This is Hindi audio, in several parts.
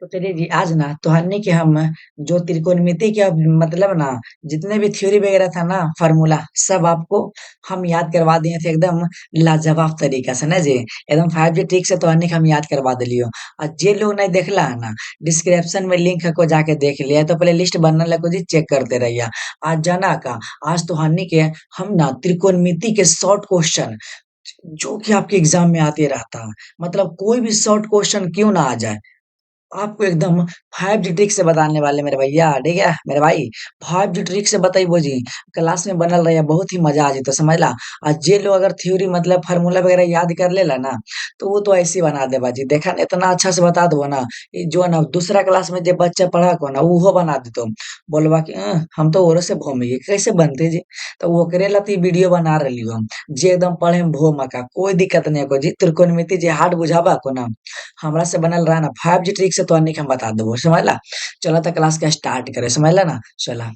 तो चलिए जी आज ना तुहाने के हम जो त्रिकोणमिति के अब मतलब ना जितने भी थ्योरी वगैरह था ना फार्मूला सब आपको हम याद करवा दिए थे एकदम लाजवाब तरीका से ना जी एकदम 5G ट्रिक से तुहाने के हम याद करवा दिलियो। और जे लोग नहीं देखला है ना डिस्क्रिप्शन में लिंक है को जाके देख लिया तो पहले लिस्ट बनने लगे जी चेक करते रहिए। आज जाना का आज तुहाने के हम ना त्रिकोणमिति के शॉर्ट क्वेश्चन जो कि आपके एग्जाम में आते रहता है मतलब कोई भी शॉर्ट क्वेश्चन क्यों ना आ जाए आपको एकदम 5G ट्रिक से बताने वाले मेरे भैया ठीक है मेरे भाई 5G ट्रिक से बताइबो जी क्लास में बनल रहे बहुत ही मजा आ तो समझ ला। आज जे लोग अगर थ्योरी मतलब फार्मूला वगैरह याद कर लेला ना तो वो तो ऐसे ही बना देबा जी देखा ना इतना अच्छा से बता दो ना ये जो ना दूसरा क्लास में जो बच्चा पढ़ा को ना वो बना दे तो बोलबा कि हम तो ओरो से भौमिक कैसे बनते जी तो वो करेला तो वीडियो बना रही हम जे एकदम पढ़े में भो मका कोई दिक्कत नहीं को जी त्रिकोणमिति जे हार्ड बुझाबा को ना हमरा से बनल रहा ना 5G ट्रिक से तो अन्य हम बता देबो समझला। चला था क्लास का स्टार्ट करे समझला ना चला।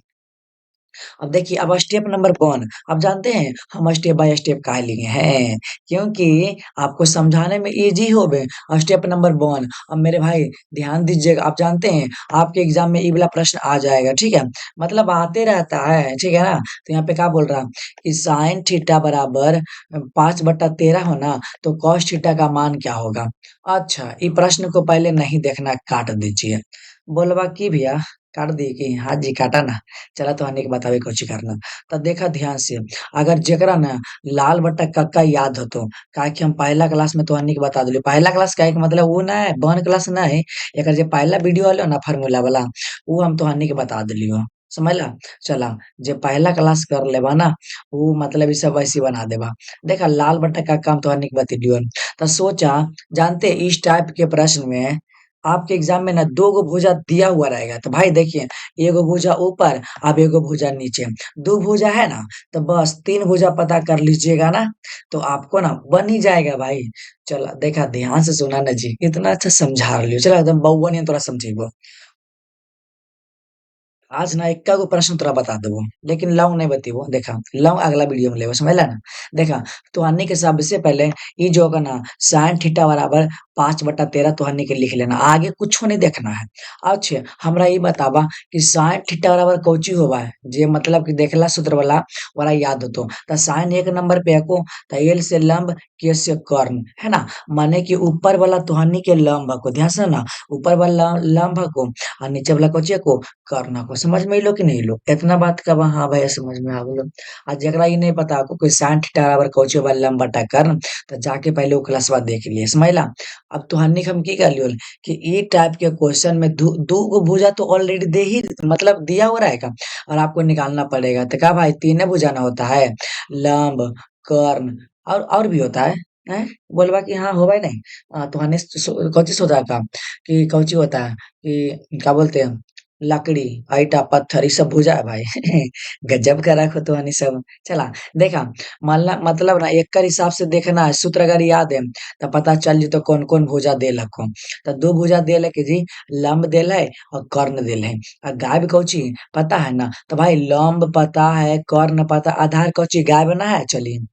अब देखिए अब स्टेप नंबर 1 अब जानते हैं हम स्टेप बाय स्टेप काहे लिए हैं क्योंकि आपको समझाने में इजी हो बे। स्टेप नंबर 1 अब मेरे भाई ध्यान दीजिएगा आप जानते हैं आपके एग्जाम में ये वाला प्रश्न आ जाएगा ठीक है मतलब आते रहता है ठीक है ना। तो यहाँ पे क्या बोल रहा कि साइन थीटा बराबर 5/13 हो ना तो कॉस थीटा का मान क्या होगा। अच्छा ये प्रश्न को पहले नहीं देखना काट दीजिए बोलबा की भैया काट दिए कि हाँ जी काटा ना चला तो हने के बतावे कोची करना। तो देखा ध्यान से अगर जेकरा ना लाल बट्टा कक्का याद हो तो का कि हम पहला क्लास में तो हने के बता दिले पहला क्लास का एक मतलब वो ना है बहन क्लास ना है एक जे पहला वीडियो वाला ना फार्मूला वाला वो हम तो हने के बता दिलियो समझला। चला जे पहला क्लास कर लेबा ना वो मतलब ई सब वैसे बना देबा। देखा लाल बट्टा कक्का हम तो हने के बतेलियो तो सोचा जानते इस टाइप के प्रश्न में आपके एग्जाम में ना दो गो भुजा दिया हुआ रहेगा तो भाई देखिए एगो भुजा ऊपर अब एगो भुजा नीचे दो भुजा है ना तो बस तीन भुजा पता कर लीजिएगा ना तो आपको ना बन ही जाएगा भाई। चला देखा ध्यान से सुना ना जी इतना अच्छा समझा लियो चला एकदम बउआ नहीं थोड़ा समझेगो। आज ना इक्का गो प्रश्न तोरा बता देबो लेकिन लॉन्ग नहीं बतेबो देखा लॉन्ग अगला वीडियो में लेबो समझला ना। देखा तो अन्नी के सबसे पहले ई जो होगा ना साइन थीटा बराबर 5/13 तो अन्नी के लिख लेना आगे कुछ नहीं देखना है। अच्छा हमरा ये बताबा कि साइन थीटा बराबर कौची होबा है जे मतलब कि देखला सूत्र वाला याद हो तो साइन एक नंबर पे को तो एल से लंब के से कर्ण है ना माने कि ऊपर वाला तुहनी के लंब को ध्यान से ना ऊपर वाला लंब को और नीचे वाला कौची को करना को समझ में लो कि नहीं लो इतना बात का हाँ भैया समझ में आ गलो। आज जरा ये नहीं पता आपको कोई साइन थीटा बराबर कौची बा लंबा टक्कर तो जाके पहले वो क्लासवा देख लिए समझला। अब तो हन्नी हम की कर लियो कि ई टाइप के क्वेश्चन में दो गो भुजा तो ऑलरेडी दे ही मतलब दिया हो रहेगा और आपको निकालना पड़ेगा तो क्या भाई तीन भुजा ना होता है लंब कर्ण और भी होता है हैं बोलबा कि हाँ हो भाई नहीं तो हन्नी कौची सोचा का कि कौची होता है कि क्या बोलते हैं लकड़ी ईटा पत्थर ये सब भुजा है भाई गजब का रखो तो हनी सब। चला देखा मतलब ना एक हिसाब से देखना है सूत्र अगर याद है तो पता चल जी तो कौन कौन भुजा दे लखो तो दो भुजा दे कि जी लंब देल है और कर्ण देल है। और गायब कौची पता है ना तो भाई लंब पता है कर्ण पता आधार कौची गायब ना है चलिए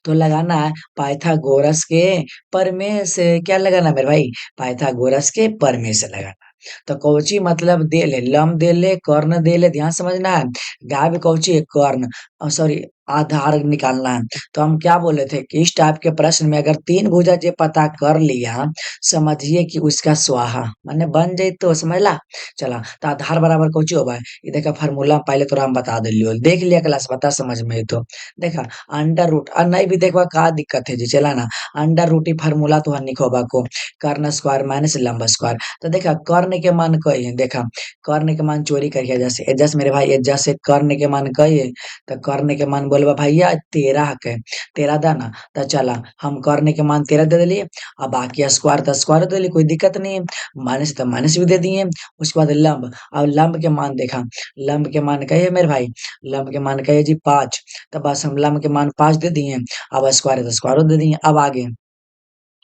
तो लगाना है पाइथागोरस के परमेय से क्या लगाना मेरे भाई पाइथागोरस के परमेय से लगाना। तो कौची मतलब दे ले लम दे ले कर्ण दे ले ध्यान समझना है गाय कौची है कर्ण सॉरी आधार निकालना है। तो हम क्या बोले थे कि इस टाइप के प्रश्न में अगर तीन भुजा जे पता कर लिया समझिए कि उसका स्वाहा माने बन जाए तो समझला। चला तो आधार बराबर कौची होगा ये देखा फार्मूला पहले तो हम बता दिलियो देख लिया क्लास बता समझ में तो देखा अंडर रूट और नहीं भी देखबा का दिक्कत है जी चला ना अंडर रूट ही फार्मूला तो हन लिखोबा को कर्ण स्क्वायर माइनस लंब स्क्वायर। तो देखा कर्ण के मान कही है देखा कर्ण के मान चोरी करिए जैसे जैसे मेरे भाई जैसे कर्ण के मान कही है तो कर्ण के मान बोलबा भैया 13 के 13 दाना तो चला हम कर्ण के मान 13 दे दिलिए अब बाकी स्क्वायर तो स्क्वायर दे दिलिए कोई दिक्कत नहीं है माइनस तो माइनस भी दे दिए। उसके बाद लंब अब लंब के मान देखा लंब के मान कही है मेरे भाई लंब के मान कही जी 5 तो बस हम लंब के मान 5 दे दिए अब स्क्वायर है तो स्क्वायर दे दिए अब आगे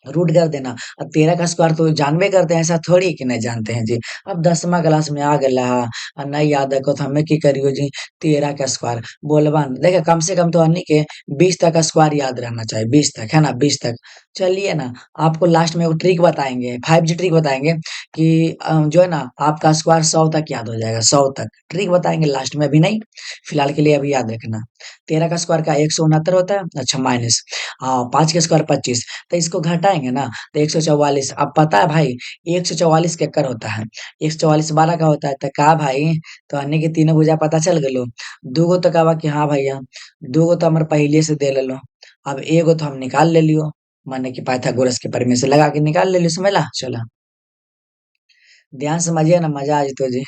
रूट कर देना। अब 13 का स्क्वायर तो जानबे करते हैं, ऐसा थोड़ी कि नहीं जानते हैं जी। अब 10वां क्लास में आ गया और नहीं याद है तो हमें की करियो जी। 13 का स्क्वायर बोलबा न। देखिए कम से कम तो अन्नी के 20 तक का स्क्वायर याद रहना चाहिए, 20 तक है ना, 20 तक। चलिए ना, आपको लास्ट में वो ट्रिक बताएंगे, 5G ट्रिक बताएंगे कि जो है ना आपका स्क्वायर 100 तक याद हो जाएगा, 100 तक ट्रिक बताएंगे लास्ट में, अभी नहीं। फिलहाल के लिए अभी याद रखना। 13 का स्क्वायर का 169 होता है, अच्छा माइनस 5 का स्क्वायर 25, तो इसको घटाएंगे ना तो 144। अब पता है भाई 144 केकर होता है, 144 12 का होता है, तो का भाई तो अन्य के तीनों भुजा पता चल गलो। दूगो तो कहवा कि हाँ भैया, दूगो तो हमारे पहले से दे लेलो। अब एगो तो हम निकाल ले लियो, माने कि पाइथागोरस के प्रमेय से लगा के निकाल ले लियो, समझला। चला ध्यान से समझिए ना, मजा आ तो जी।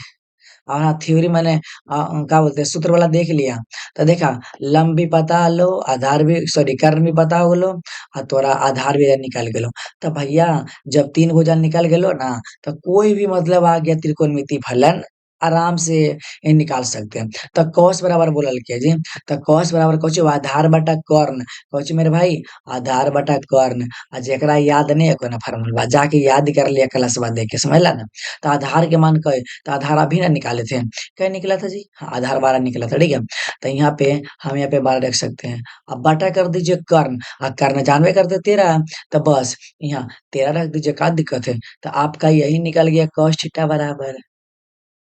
और हाँ थ्योरी मैंने क्या बोलते हैं सूत्र वाला देख लिया। तो देखा लंब भी पता लो, आधार भी सॉरी कर्ण भी पता हो लो, और तोरा आधार भी निकल गेलो। तो भैया जब तीन भुजा निकल गेलो ना, तो कोई भी मतलब आ गया त्रिकोणमिति फलन आराम से ये निकाल सकते हैं। तो कॉस बराबर बोलल के जी, तो कॉस बराबर कहो आधार बटा कर्ण, कहो मेरे भाई आधार बटा कर्ण। आ जेकरा याद नहीं है ना फार्मूला जाके याद कर लिया क्लासवा देख के, समझला ना। तो आधार के मान कहे, तो आधार अभी ना निकाले थे, क्या निकला था जी, हाँ आधार 12 निकला था, ठीक है। तो यहाँ पे हम यहाँ पे 12 रख सकते हैं। अब बटा कर दीजिए कर्ण, और कर्ण जानवे करते 13, तो बस यहाँ 13 रख दीजिए, क्या दिक्कत है। तो आपका यही निकल गया cos थीटा बराबर।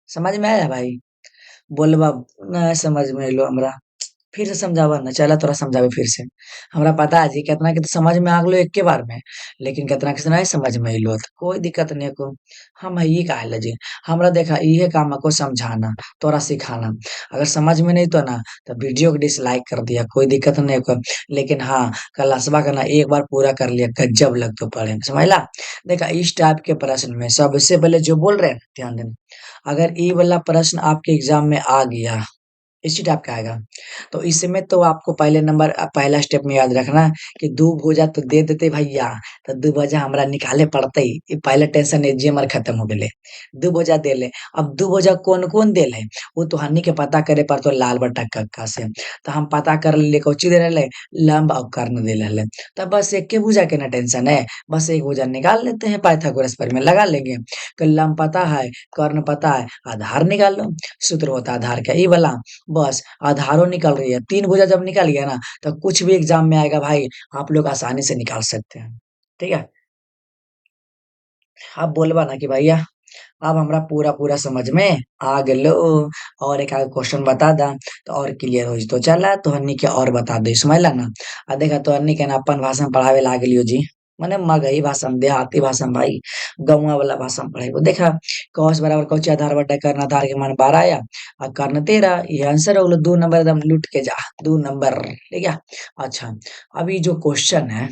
समझ में आया भाई। बोलबा ना समझ में लो हमरा, फिर से समझावा ना, चला तोरा समझावे फिर से। हमरा पता है जी कितना के तो समझ में आ गलो एक के बार में, लेकिन कितना के से नहीं समझ में अइलो तो कोई दिक्कत नहीं को। हम है ये काहे जी, हमरा देखा इहे काम को समझाना, तोरा सिखाना। अगर समझ में नहीं तो ना, तो वीडियो को डिसलाइक कर दिया, कोई दिक्कत नहीं को। लेकिन हाँ क्लासवा का ना एक बार पूरा कर लिया, गजब लग तो पढ़े, समझला। देखा इस टाइप के प्रश्न में सबसे पहले जो बोल रहे हैं ध्यान देना। अगर ये वाला प्रश्न आपके एग्जाम में आ गया, इसी टाइप का आएगा, तो इसमें तो आपको पहले नंबर पहला स्टेप में याद रखना कि दो भुजा तो दे देते भैया, तो दो भुजा हमरा निकाले पड़ते ही, ये पहले टेंशन है जी हमार खत्म हो गए। दो भुजा दे ले, अब दो भुजा कौन कौन दे ले वो तो हन्नी के पता करे पर तो लाल बट्टा कक्का से। तो हम पता कर ले कौची दे रहे लंब और कर्ण दे रहे, तब बस एक के भुजा के ना टेंशन है, बस एक भुजा निकाल लेते हैं पाइथागोरस पर में लगा लेंगे कि लंब पता है कर्ण पता है, आधार निकाल लो। सूत्र होता है आधार का ये वाला, बस आधारो निकल रही है। 3 भुजा जब निकल गया ना, तो कुछ भी एग्जाम में आएगा भाई, आप लोग आसानी से निकाल सकते हैं। ठीक है? अब बोलबा ना कि भैया अब हमरा पूरा पूरा समझ में आ गेलो, और एक आध क्वेश्चन बता दा तो और क्लियर हो जतो। चला तो हन्नी के और बता दे, समझला ना। आ देखा तो हन्नी के ना अपन भाषा में पढ़ावे लाग लियो जी, माने मगही भाषा में, देहाती भाषा में भाई, गौवा वाला भाषा में पढ़ाई देखा। कॉस बराबर कौची आधार बटा कर्ण, आधार के मान 12 आया और कर्ण 13, ये आंसर हो गलो। 2 नंबर एकदम लूट के जा, 2 नंबर, ठीक है। अच्छा अभी जो क्वेश्चन है,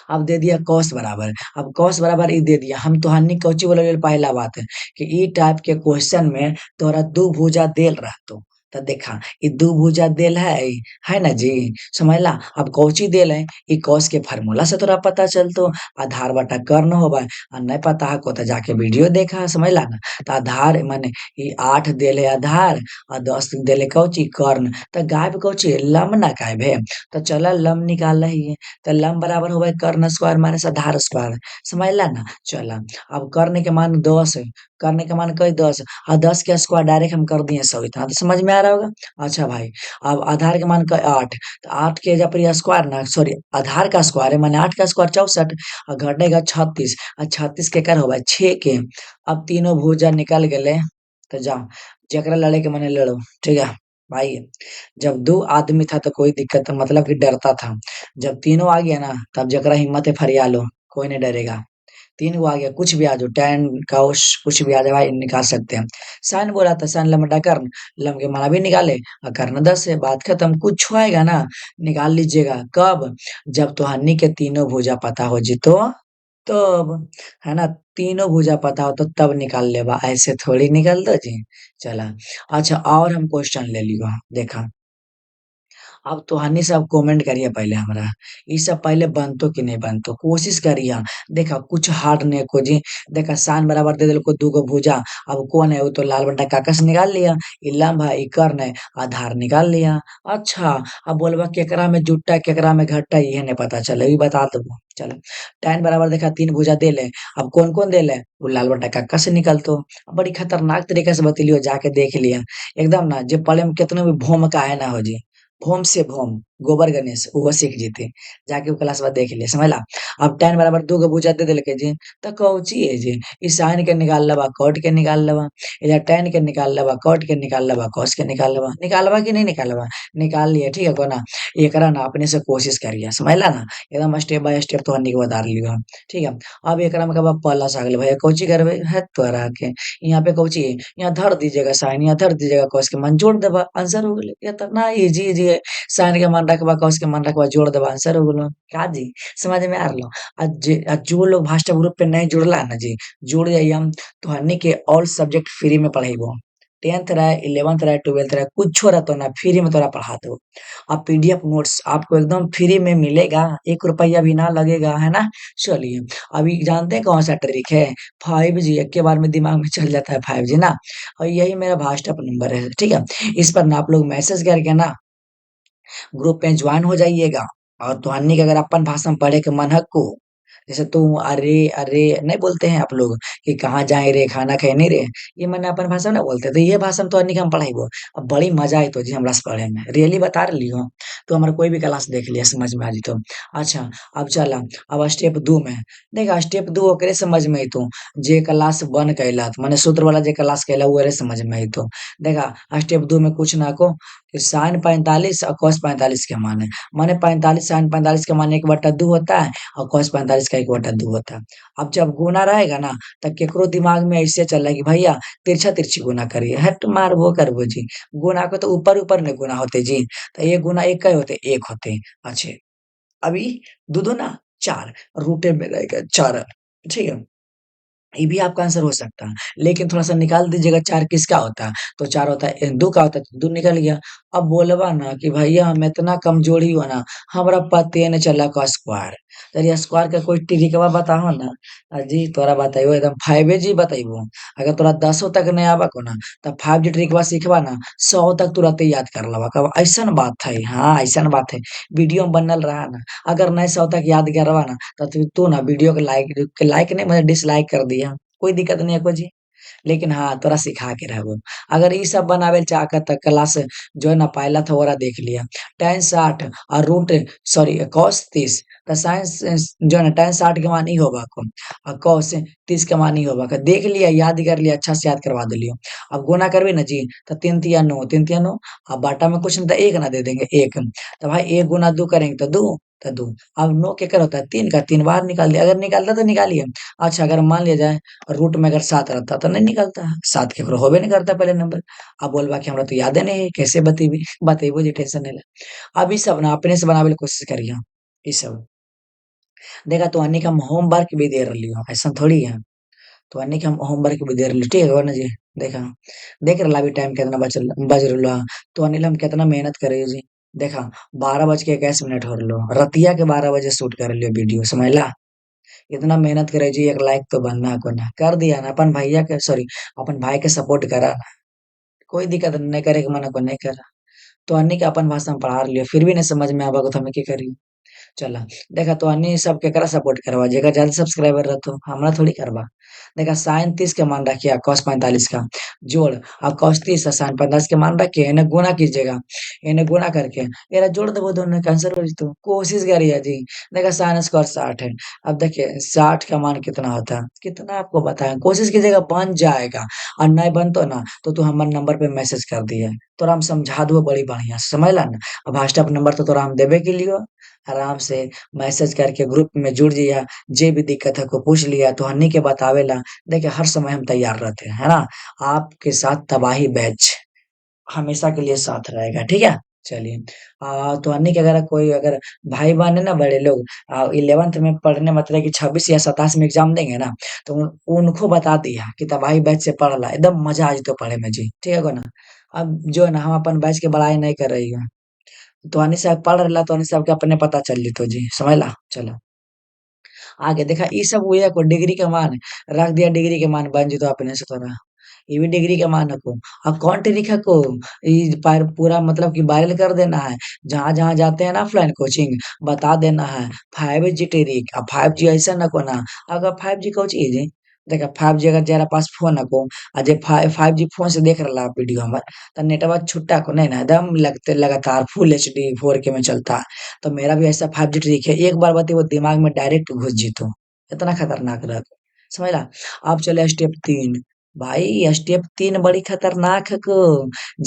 अब दे दिया कॉस बराबर, अब कॉस बराबर ई दे दिया, हम तोहनी कौची बोले पहला बात है कि ई टाइप के क्वेश्चन में तोरा दू भुजा देल रहतो। तो देखा ई दू भुजा देल है ना जी, समझला। अब कौची देल है, ई कॉस के फार्मूला से तोरा पता चलतो, आधार बटा कर्ण होबा। और नहीं पता है को तो जाके वीडियो देखा, समझला ना। तो आधार माने ई 8 देल है आधार, और 10 देल है कौची कर्ण, तो गायब कौची लंब ना गायब है। तो चला लंब निकाल रही है, तो लंब बराबर होगा कर्ण स्क्वायर माइनस आधार स्क्वायर, समझला ना। चला अब कर्ण के मान 10 है, कर्ण के मान कई 10, और 10 के स्क्वायर डायरेक्ट हम कर दिए 100, इतना तो समझ में आ रहा होगा। अच्छा भाई अब आधार के मान का 8, तो 8 के जब पर स्क्वायर ना सॉरी आधार का स्क्वायर है, माने 8 का स्क्वायर 64, और घटेगा 36, और 36 के कर होगा 6 के। अब तीनों भुजा निकल गए, तो जाओ जकरा लड़े के मने लड़ो, ठीक है भाई। जब दो आदमी था तो कोई दिक्कत मतलब कि डरता था, जब तीनों आ गया ना तब जकरा हिम्मत है फरिया लो, कोई नहीं डरेगा। 3 गो आ गया, कुछ भी आ जाओ, tan cos कुछ भी आ जाए भाई निकाल सकते हैं। साइन बोला था साइन लंबा कर्ण, लंब के माना भी निकाले, और कर्ण 10 है, बात खत्म। कुछ आएगा ना निकाल लीजिएगा, कब, जब तो हन्नी के तीनों भुजा पता हो जी तब, है ना। तीनों भुजा पता हो तो तब निकाल लेबा, ऐसे थोड़ी निकाल दो जी। चला अच्छा और हम क्वेश्चन ले लियो, देखा अब तोहनी सब कमेंट करिए पहले हमरा, ई सब पहले बनतो कि नहीं बनतो, कोशिश करिए। देखा कुछ हार्ड नहीं खोजी। देखा साइन बराबर दे दिलको दूगो भुजा। अब कौन है वो, तो लाल बंटा काका से निकाल लिया। इलाम भाई कर्ण है, आधार निकाल लिया। अच्छा, अब बोलबा केकरा में जुट्टा केकरा में घट्टा, ये नहीं पता चले, ये बता दो। चलो, tan बराबर देखा तीन भुजा दे ले। अब कौन कौन दे ले, वो लाल बंटा काका से निकलतो। बड़ी खतरनाक तरीके से बतलियो, जाके देख लिया। एकदम ना, जे पढ़े में कितने भी भौम का है ना हो जी। भौम से भौम, गोबर गणेश वो सीख जीते। जाके वो क्लास बाद देख लिया, समझला। अब tan बराबर दो गो भुजा दे देलके जी। तो कौची है जी, ई साइन के निकाल लेबा, कॉट के निकाल लेबा। इधर tan के निकाल लेबा, कॉट के निकाल लेबा, कॉस के निकाल लेबा। निकालबा कि नहीं निकालबा, निकाल लिया, ठीक है को ना। एकरा ना अपने से कोशिश करिए, समझला ना। एकदम स्टेप बाय स्टेप तो हन्नी के बता लियो हम, ठीक है। अब एकरा में कब प्लस आ गेल भैया, कौची करबे है तोरा के। यहाँ पे कौची है, यहाँ धर दीजिएगा साइन, यहाँ धर दीजिएगा कॉस के मान, जोड़ देबा, आंसर हो गेले। इतना इजी इजी है। साइन के मान रखबा, कॉस के मान रखबा, जोड़ देबा, आंसर हो गेलो। का जी, समझ में आ रहलो। आज जो लोग भास्टर ग्रुप पे नहीं जुड़ला है ना जी, जुड़ जाइए हम। तो हन्नी के ऑल सब्जेक्ट फ्री में पढ़ेबो। 10th रहे, 11th रहे, 12th रहे, कुछ रहतो ना फ्री में तोरा पढ़ा दो। अब पीडीएफ नोट्स आपको एकदम फ्री में मिलेगा, 1 रुपया भी ना लगेगा, है ना। चलिए, अभी जानते हैं कौन सा ट्रिक है, 5G एक के बार में दिमाग में चल जाता है 5G ना। और यही मेरा व्हाट्सएप नंबर है, ठीक है। इस पर ना आप लोग मैसेज करके ना ग्रुप में ज्वाइन हो जाइएगा। और तुहानी के अगर अपन भाषा में पढ़े के मन हक को, जैसे तू अरे अरे नहीं बोलते हैं आप लोग कि कहाँ जाए रे, खाना खाए नहीं रे, ये मैंने अपन भाषा में ना बोलते, तो ये भाषा में तो अन्य हम पढ़ाई वो। अब बड़ी मजा आई तो जी हमरा से पढ़े में, रियली बता रही हो। तो हमारा कोई भी क्लास देख लिया, समझ में आ जी तो। अच्छा, अब चला, अब स्टेप 2 में। देखा स्टेप 2 ओकरे समझ में आई तो, जे क्लास 1 कैला माने सूत्र वाला जे क्लास कैला वो रे समझ में आई तो। देखा स्टेप 2 में कुछ ना को, साइन 45 और cos 45 के मान है। माने 45 साइन 45 के मान 1/2 होता है, और cos 45 का 1/2 होता है। अब जब गुना रहेगा ना, तब केकरो दिमाग में ऐसे चल रहा है कि भैया तिरछा तिरछी गुना करिए, हट मार वो करबो जी। गुना को तो ऊपर ऊपर ने गुना होते जी, तो ये गुना एक का होते, एक होते। अच्छे, अभी दो दो ना 4, रूटे में रहेगा 4, ठीक है। ये भी आपका आंसर हो सकता है, लेकिन थोड़ा-सा निकाल दीजिएगा 4 किसका होता है, तो 4 होता है 2 का होता है, तो 2 निकल गया। अब बोलबा ना कि भैया हम इतना कमजोरी हो ना, हमरा पते न चला का स्क्वायर। तनी स्क्वायर का कोई ट्रिकवा बताहो ना। जी तोरा बताइयो एकदम 5 जी बताइबो। अगर तोरा 10 तक नहीं आबा ना, तो 5 जी ट्रिकवा सीखबा ना, 100 तक तुरंते याद कर लेबा। कब ऐसन बात है, हाँ ऐसन बात है। वीडियो में बनल रहा ना, अगर नहीं 100 तक याद करबा ना, तो तू ना वीडियो के लाइक नहीं मतलब डिसलाइक कर दिया। कोई दिक्कत नहीं है को जी। लेकिन हाँ तोरा सिखा के रहबो। अगर ई सब बनावे चाहत त क्लास जो है ना पहला था ओरा देख लिया। tan 60 और रूट सॉरी cos 30, तो साइंस जो है ना tan 60 के मान ई होबा को, और cos 30 के मान ई होबा का देख लिया, याद कर लिया, अच्छा से याद करवा दिलियो। अब गुना करबे ना जी, तो 3 तिया 9, 3 तिया 9, अब बाटा में कुछ नहीं तो 1 ना दे देंगे 1। तो भाई 1 गुना 2 करेंगे तो 2, तो 2। अब 9 केकर होता है 3 का, 3 बार निकाल दिया, अगर निकालता तो निकालिए। अच्छा, अगर मान लिया जाए रूट में अगर 7 रहता तो नहीं निकलता है, 7 केकरो होबे नहीं करता पहले नंबर। अब बोलबा कि हमरा तो यादे नहीं है, कैसे बतेबी, बतेबो जी टेंशन नहीं ले। अब ई सब ना अपने से बनावे के कोशिश करिए, ई सब। देखा तो अन्य का हम होमवर्क भी दे रहली हूँ, ऐसा थोड़ी है। तो अन्य के हम होमवर्क भी दे रहली, ठीक है ना जी। देखा, देख रहला अभी टाइम कितना बज रहलो है। तो अनिल हम कितना मेहनत करे जी। देखा 12:21 हो रहलो, रतिया के 12 बजे शूट कर लियो वीडियो, समझला। इतना मेहनत करे जी, एक लाइक तो बनना को ना कर दिया ना, अपन भैया के सॉरी अपन भाई के सपोर्ट करा ना। कोई दिक्कत नहीं, करे के मन को नहीं करा। तो अन्य के अपन भाषा में पढ़ा लियो, फिर भी नहीं समझ में आवा तो हमें क्या करी। चला, देखा तो अन्य सब केकरा सपोर्ट करवा, जेकर ज्यादा सब्सक्राइबर रहतो, हमरा थोड़ी करवा। देखा साइन 30 के मान रखिए, cos 45 का जोड़, अब cos 30 और साइन 45 के मान रखिए, इन्हें गुना कीजिएगा। इन्हें गुना करके मेरा जोड़ देबो, दोनों का आंसर हो जितो, कोशिश करिए जी। देखा साइन स्क्वायर 60 है। अब देखिए 60 का मान कितना होता है, कितना आपको बताएं, कोशिश कीजिएगा बन जाएगा। और नहीं बन तो ना, तो तू हमारे नंबर पे मैसेज कर दिए, तोरा हम समझा दो बड़ी बढ़िया से, समझला ना। अब व्हाट्सएप नंबर तो तोरा हम देबे के लिए, आराम से मैसेज करके ग्रुप में जुड़ जाइए। जे भी दिक्कत है को पूछ लिया तो हन्नी के बतावेला। देखिए हर समय हम तैयार रहते हैं, है ना। आपके साथ तबाही बैच हमेशा के लिए साथ रहेगा, ठीक है। चलिए, तो हन्नी के अगर कोई अगर भाई बहन है ना बड़े लोग, 11th में पढ़ने मतलब कि 26 या 27 में एग्जाम देंगे ना, तो उनको बता दिया कि तबाही बैच से पढ़ ला, एकदम मजा आ तो पढ़े में जी, ठीक है को ना। अब जो है ना हम अपन बैच के बड़ाई नहीं कर रही हूँ, तो अनी साहब पढ़ रहा तो अनी साहब के अपने पता चल जी तो जी समझला चलो आगे देखा ई सब हुए को डिग्री के मान रख दिया डिग्री के मान बन जी तो अपने से तोरा ये भी डिग्री के मान को अब कौन तरीका को पूरा मतलब कि वायरल कर देना है जहां जहां जाते हैं ना ऑफलाइन कोचिंग बता देना है 5G टेरिक अब 5G ऐसा न को ना अगर 5G को चीज है देखा 5G अगर जरा पास फोन न को अजय 5G फोन से देख रहा वीडियो हमार तो नेटवर्क छुट्टा को नहीं ना एकदम लगते लगातार फुल HD 4K में चलता है तो मेरा भी ऐसा 5G ट्रिक है एक बार बताइए वो दिमाग में डायरेक्ट घुस जीतो इतना खतरनाक रहता समझला अब चले स्टेप 3 भाई स्टेप 3 बड़ी खतरनाक है को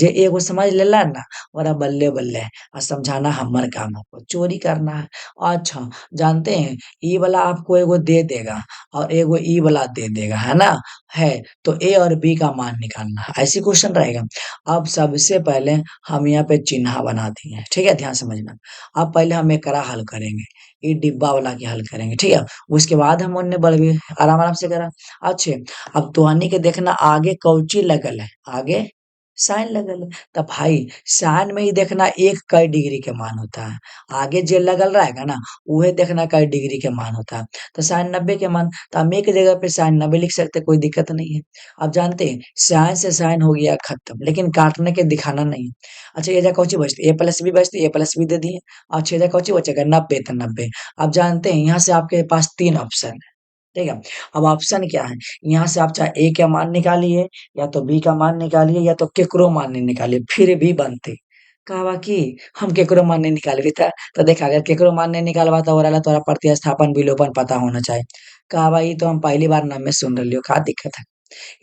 जे एगो समझ लेला ना और बल्ले बल्ले और समझाना हमर काम है चोरी करना है अच्छा जानते हैं ई वाला आपको एगो दे देगा और एगो ई वाला दे देगा है ना है तो ए और बी का मान निकालना है ऐसी क्वेश्चन रहेगा अब सबसे पहले हम यहाँ पे चिन्ह बना दिए ठीक है ध्यान समझना अब पहले हम एकरा हल करेंगे ये डिब्बा वाला के हल करेंगे ठीक है उसके बाद हम उन्हें बढ़ भी आराम आराम से करा अच्छे अब तोहनी के देखना आगे कौची लगल है आगे साइन लगल है तब भाई साइन में ही देखना एक कई डिग्री के मान होता है आगे जे लगल रहेगा ना उहे देखना कई डिग्री के मान होता है तो साइन 90 के मान तो हम एक जगह पे साइन 90 लिख सकते कोई दिक्कत नहीं है अब जानते हैं साइन से साइन हो गया खत्म लेकिन काटने के दिखाना नहीं अच्छा ये जगह कौची बचती A+B बचती A+B दे दिए अच्छा ये जगह कौची बचेगा 90 तो 90 अब जानते हैं यहाँ से आपके पास 3 ऑप्शन है ठीक है अब ऑप्शन क्या है यहाँ से आप चाहे ए का मान निकालिए या तो बी का मान निकालिए या तो केकरो मान नहीं निकालिए फिर भी बनते कहा कि हम केकरो मान नहीं निकालबी था तो देखा अगर केकरो मान नहीं निकालबा तो ओरा तोरा प्रतिस्थापन विलोपन पता होना चाहिए कहा भाई तो हम पहली बार नाम में सुन रही हो का दिक्कत है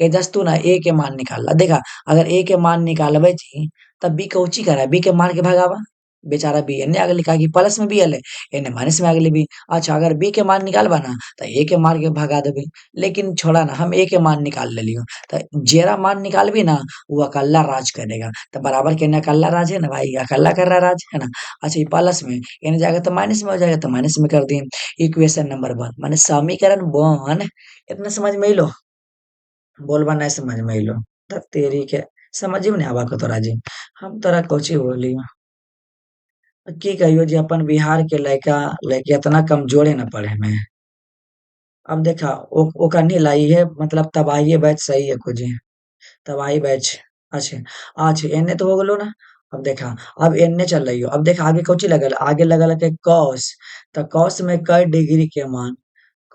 ए दस तू ना ए के मान निकाल देखा अगर ए के मान निकालबे जी तब बी कौची करा बी के मान के भगावा बेचारा बी एने आगे लिखा कि प्लस में बी एले एने माइनस में आगे बी अच्छा अगर बी के मान निकालबा ना तो ए के मान के भगा देबे लेकिन छोड़ा ना हम ए के मान निकाल ले लियो तो जेरा मान निकालबी ना वो अकेला राज करेगा तो बराबर के अकेला राज है ना भाई अकेला कर रहा राज है ना अच्छा ये प्लस में एने जाएगा तो माइनस में हो जाएगा तो माइनस में कर दिए इक्वेशन नंबर 1 माने समीकरण 1 इतना समझ में लो बोलबा नहीं समझ में अइलो त तेरी के समझ में नहीं आवा को तोरा जी हम तोरा कोची बोली की कहियो जी अपन बिहार के लड़का लड़की इतना कमजोरे न पढ़े में अब देखा ओका नहीं लाई है मतलब तबाही बैच सही है कुछ तबाही बैच अच्छे अच्छे एने तो हो गलो ना अब देखा अब एने चल रही हो अब देखा आगे कौची लगल आगे लगल के कॉस तो कॉस में कई डिग्री के मान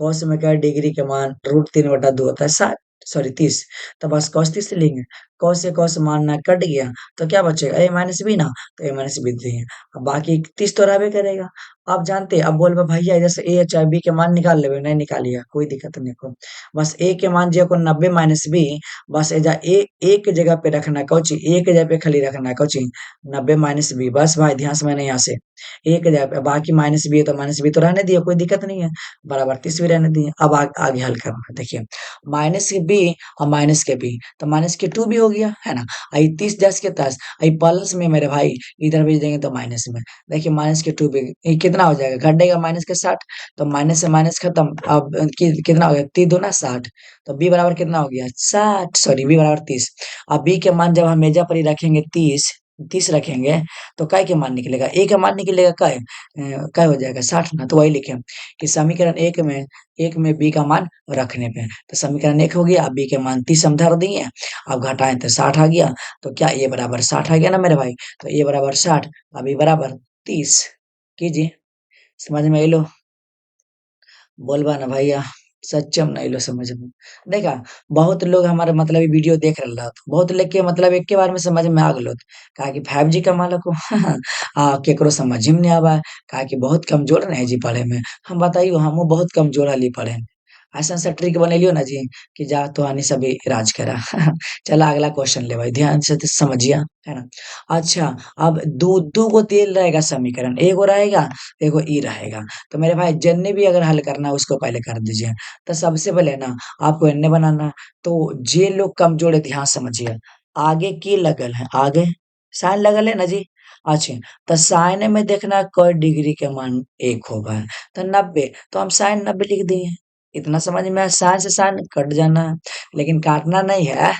कॉस में क्या डिग्री के मान √3/2 होता है 60 सॉरी 30 तो बस cos 30 लेंगे cos से cos मानना कट गया तो क्या बचेगा a-b ना तो a-b दिए अब बाकी 30 तो रहबे करेगा आप जानते अब बोल भैया जैसे a चाहे b के मान निकाल लेबे नहीं निकालिए कोई दिक्कत नहीं को बस a के मान जो को 90 - b बस एजा a एक के जगह पे रखना कौची एक के जगह पे खाली रखना कौची 90 - b बस भाई ध्यान से मैंने यहाँ से एक के जगह पे बाकी -b है तो -b तो रहने दिया कोई दिक्कत नहीं है बराबर 30 भी रहने दिए अब आगे हल करना है देखिए माइनस के बी और माइनस के बी तो -2 भी हो गया है ना आई 30 10 के 10 आई प्लस में मेरे भाई इधर भेज देंगे तो माइनस में देखिए -2 भी ये कितना हो जाएगा घटेगा -60 तो माइनस से माइनस खत्म अब कितना हो गया 3 दूना 60 तो बी बराबर कितना हो गया 60 सॉरी बी बराबर 30 अब बी के मान जब हम मेजा पर ही रखेंगे 30 30 रखेंगे तो काय के मान निकलेगा ए का मान निकलेगा काय काय हो जाएगा 60 ना तो वही लिखे कि समीकरण एक में बी का मान रखने पे तो समीकरण 1 हो गया अब बी के मान 30 हम धर दिए अब घटाएं तो 60 आ गया तो क्या ए बराबर 60 आ गया ना मेरे भाई तो ए बराबर 60 अब ए बराबर 30 कीजिए समझ में आइलो बोलबा ना भैया सच्चम नहीं लो समझ में देखा बहुत लोग हमारे मतलब ये वीडियो देख रहा था बहुत लोग के मतलब एक के बार में समझ में आ गलो कहा कि 5G का मालक हो केकरो समझ में नहीं आवा कहा कि बहुत कमजोर नहीं जी पढ़े में हम बताइयो हम बहुत कमजोर हली पढ़े में ऐसा ऐसा ट्रिक बनेलियो ना जी कि जा तो आनी सभी राज करा चला अगला क्वेश्चन ले भाई ध्यान से तो समझिया है ना अच्छा अब दो दो को तेल रहेगा समीकरण एगो रहेगा एगो ई रहेगा तो मेरे भाई जन्ने भी अगर हल करना है उसको पहले कर दीजिए तो सबसे पहले ना आपको एन्ने बनाना तो जे लोग कमजोर है ध्यान समझिए आगे की लगल है आगे साइन लगल है ना जी अच्छा तो साइन में देखना कोई डिग्री के मान 1 होगा तो 90 तो हम साइन 90 लिख दिए इतना समझ में आया साइन से साइन कट जाना है लेकिन काटना नहीं है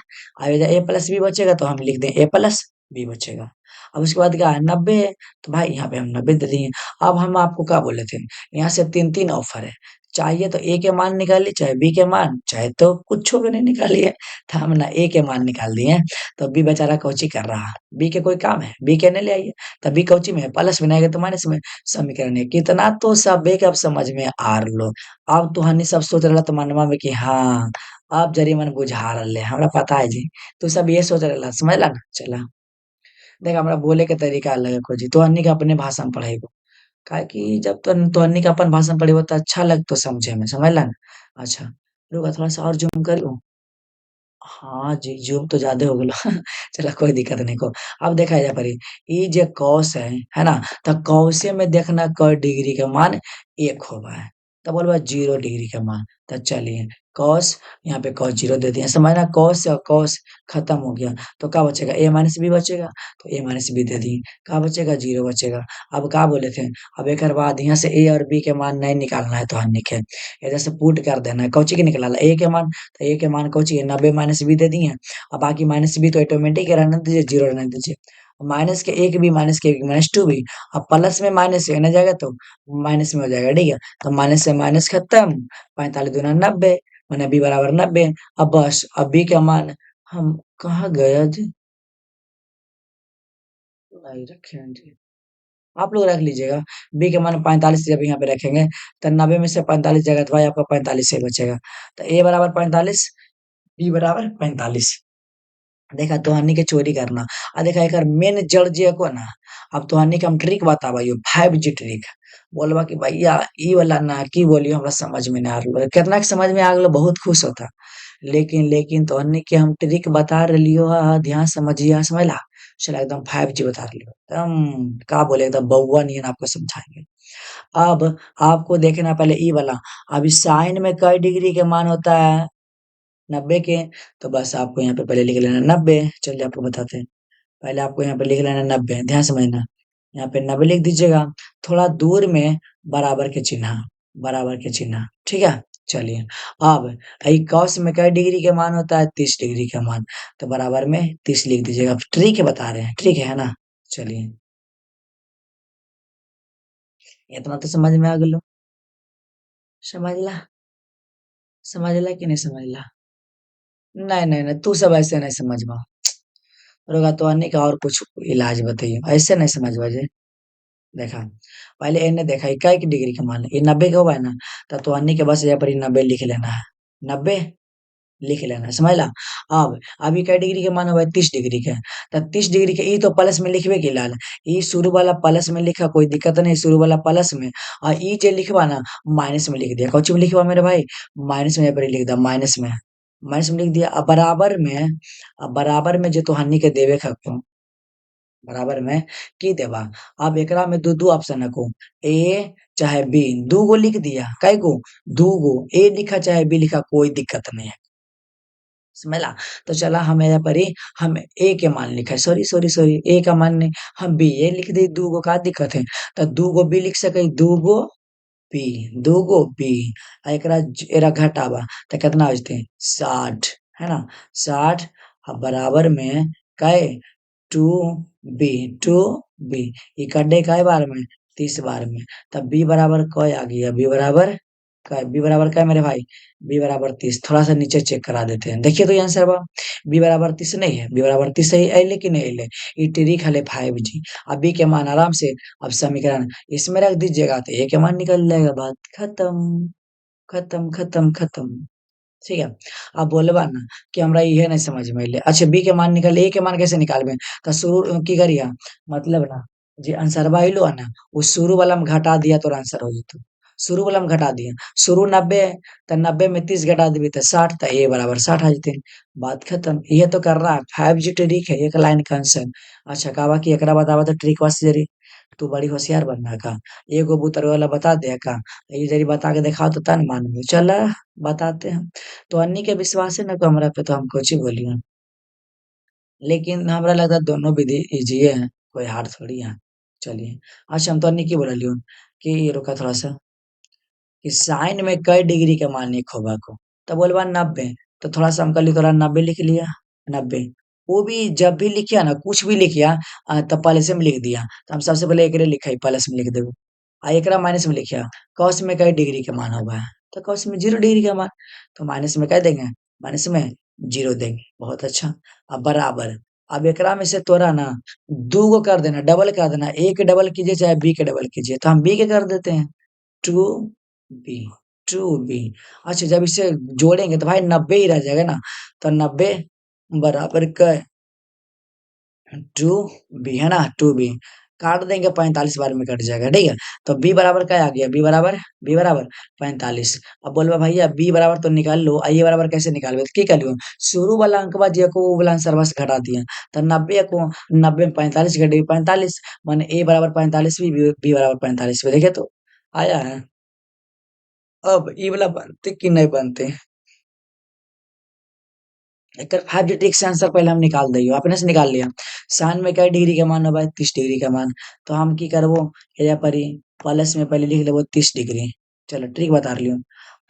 अब ए प्लस बी बचेगा तो हम लिख दें a+b बचेगा अब उसके बाद क्या है 90 है, तो भाई यहाँ पे हम 90 दे दिए। अब हम आपको क्या बोले थे, यहाँ से 3-3 ऑफर है, चाहिए तो ए के मान निकालिए, चाहे बी के मान, चाहे तो कुछो भी नहीं निकालिए। तो हम ना ए के मान निकाल दिए, तो बी बेचारा कोची कर रहा, बी के कोई काम है, बी कहने ले आइए, तब बी कोची में है, प्लस में नहीं आएगा तो माइनस में। समीकरण है कितना तो सब एक अब समझ में आ लो। अब तो हनी सब सोच रहा तो मनवा में कि हाँ, अब जरी मन बुझा रहे हमरा पता है जी, तू सब ये सोच रहा समझला ना। चला देख हमरा बोले के तरीका अलग है खोजी, तो हनी के अपने भाषा में पढ़ेगो, काहे कि जब तो हनी के अपन भाषा में पढ़ेगो तो अच्छा लग तो समझे में, समझला ना। अच्छा रुका थोड़ा सा और जूम करूँ। हाँ जी, जूम तो ज्यादा हो गेलो। चला कोई दिक्कत नहीं को। अब देखा जा परी, ई जे कॉस है ना, तो कॉसे में देखना क डिग्री के मान 1 होगा है, तो बोलबा 0 डिग्री के मान। तो चलिए कॉस, यहाँ पे कॉस 0 दे दिया, समझना कॉस से कॉस खत्म हो गया, तो क्या बचेगा a माइनस बी बचेगा, तो a माइनस बी दे दिए, क्या बचेगा 0 बचेगा। अब क्या बोले थे, अब एक बाद यहाँ से a और b के मान नहीं निकालना है तो हम लिखे इधर से पुट कर देना है, कौची के निकाला a के मान, तो ए के मान कौची है 90 माइनस बी दे दिए। अब बाकी माइनस बी तो ऑटोमेटिक रहने दीजिए, 0 रहने दीजिए। माइनस के एक भी, माइनस के एक माइनस टू भी, अब प्लस में माइनस है ना जाएगा तो माइनस में हो जाएगा, ठीक है। तो माइनस से माइनस खत्म, 45 दूना 90, मैंने बी बराबर 90। अब बस अब बी का मान हम कहाँ गया जी, नहीं रखे हैं जी, आप लोग रख लीजिएगा। बी के मान 45 जब यहाँ पे रखेंगे, तो 90 में से 45 जगह तो भाई आपका 45 से बचेगा, तो ए बराबर 45, बी बराबर 45। देखा तोहनी के चोरी करना। आ देखा एकर मेन जड़ जे को ना, अब तोहनी के हम ट्रिक बताबा 5G ट्रिक, बोलबा कि भैया ई वाला ना की बोलियो हमरा समझ में ना आ रहलो, कितना के समझ में आ गेलो बहुत खुश होता। लेकिन तोहनी के हम ट्रिक बता रहियो, ध्यान समझिया समझला। चला एकदम 5G बता रहियो, एकदम का बोले एकदम बउआ नियन आपको समझाएंगे। अब आपको देखना पहले ई वाला, अभी साइन में कई डिग्री के मान होता है 90 के, तो बस आपको यहाँ पे पहले लिख लेना 90। चलिए आपको बताते हैं, पहले आपको यहाँ पे लिख लेना 90, ध्यान समझना, यहाँ पे 90 लिख दीजिएगा, थोड़ा दूर में बराबर के चिन्ह, बराबर के चिन्ह, ठीक है। चलिए अब ई कॉस में कई डिग्री के मान होता है 30 डिग्री का मान, तो बराबर में 30 लिख दीजिएगा, ट्रिक है बता रहे हैं, ठीक है ना। चलिए इतना तो समझ में आ गलो, समझला, समझला कि नहीं समझला। नहीं नहीं नहीं, तू सब ऐसे नहीं समझवा, रोगा तो आने का और कुछ इलाज बताइए, ऐसे नहीं समझवा जे। देखा पहले इन्हें देखा इक्का की डिग्री का मान ये 90 का हुआ है ना, तब तो अन्य के बस यहाँ पर 90 लिख लेना है, 90 लिख लेना है, समझ ला। अब अभी क्या डिग्री के मान हुआ है 30 डिग्री के, तो 30 डिग्री के ई तो प्लस में लिखबे के लाल, ई शुरू वाला प्लस में लिखा कोई दिक्कत नहीं, शुरू वाला प्लस में, और ई जे लिखवा ना माइनस में लिख दिया, कौन में लिखवा मेरे भाई माइनस में, यहाँ पर लिख दिया माइनस में, माइनस में लिख दिया। अब बराबर में, अब बराबर में जो तो हानि के देवे खा बराबर में की देबा। अब एकरा में दू दू ऑप्शन रखो, ए चाहे बी, दू गो लिख दिया, कई गो दू गो, ए लिखा चाहे बी लिखा कोई दिक्कत नहीं है, समझला। तो चला हम यहाँ पर ही हम ए के मान लिखा है, सॉरी सॉरी सॉरी ए का मान नहीं, हम बी ए लिख दे, दू गो का दिक्कत है, तो दू गो बी लिख सके, दू गो बी, दू गो बी, एकरा एरा घटावा तो कितना हो जते 60, है ना 60। अब बराबर में कहे टू बी, टू बी, इकड्डे कई बार में 30 बार में, तब बी बराबर क आ गया, बी बराबर क, बी बराबर क्या है मेरे भाई, बी बराबर 30। थोड़ा सा नीचे चेक करा देते हैं, देखिए तो ये आंसर बा बी बराबर 30 नहीं है, बी बराबर 30 सही अले कि नहीं अले, ई ट्रिक हले 5G। अब बी के मान आराम से, अब समीकरण इसमें रख दीजिएगा तो ए के मान निकल जाएगा, बात खत्म, खत्म खत्म खत्म, ठीक है। अब बोलबा ना कि हमरा इहे नहीं समझ में अइले, अच्छा बी के मान निकल, ए के मान कैसे निकालबे, तो शुरू की करिया, मतलब ना जे आंसरबा अइलो ना वो शुरू वाला में घटा दिया तो आंसर हो जेतो, शुरू वाला में घटा दिया, शुरू 90 है तो 90 में 30 घटा देबे तो 60, तो ए बराबर 60 आ जेते, बात खत्म। ये तो कर रहा है 5G ट्रिक है, एक लाइन का आंसर। अच्छा कहवा कि एकरा बतावा तो ट्रिक वास्ते जरी तू बड़ी होशियार बनना का, एगो बुतर वाला बता दे का, ये जरी बता के दिखाओ तो तन मानबे, चल बताते हैं। तो अन्नी के विश्वास है ना को हमरा पे, तो हम कुछ ही बोलिए, लेकिन हमरा लगता है दोनों विधि इजी है, कोई हार्ड थोड़ी है। चलिए अच्छा हम तो अन्नी की बोल रही हूँ कि रुका थोड़ा सा, कि साइन में कई डिग्री के मान एक होगा को, तो बोलबा 90, तो थोड़ा सा हम कर लिए थोड़ा 90 लिख लिया 90, वो भी जब भी लिखिया ना कुछ भी लिखिया तो प्लस में लिख दिया, तो हम सबसे पहले एकरे लिखा प्लस में लिख देबो। आ एकरा माइनस में लिखिया cos में कई डिग्री के मान होगा है, तो cos में 0 डिग्री का मान, तो माइनस में क्या देंगे, माइनस में 0 देंगे। बहुत अच्छा। अब बराबर, अब एकरा में से तोरा ना दू गो कर देना, डबल कर देना, ए के डबल कीजिए चाहे बी के डबल कीजिए, तो हम बी के कर देते हैं, टू बी, टू बी। अच्छा जब इसे जोड़ेंगे तो भाई 90 ही रह जाएगा ना, तो 90 बराबर क टू बी है ना, टू बी काट देंगे 45 बार में कट जाएगा, ठीक है। तो बी बराबर क्या आ गया, बी बराबर 45। अब बोलबा भैया बी बराबर तो निकाल लो, ये बराबर कैसे निकालबे, तो की करियो, शुरू वाला अंकवा जे को वो वाला आंसर बस घटा दिया, तो 90 को 90 में 45 घटे 45, माने ए बराबर 45 बी बराबर 45 पे देखे तो आया है। अब ई वाला बनते कि नहीं बनते, एकर 5 ट्रिक से आंसर पहले हम निकाल दियो, अपने से निकाल लिया। साइन में क्या डिग्री का मान होगा, 30 डिग्री का मान, तो हम की करबो, एजा परी प्लस में पहले लिख लेबो 30 डिग्री। चलो ट्रिक बता रही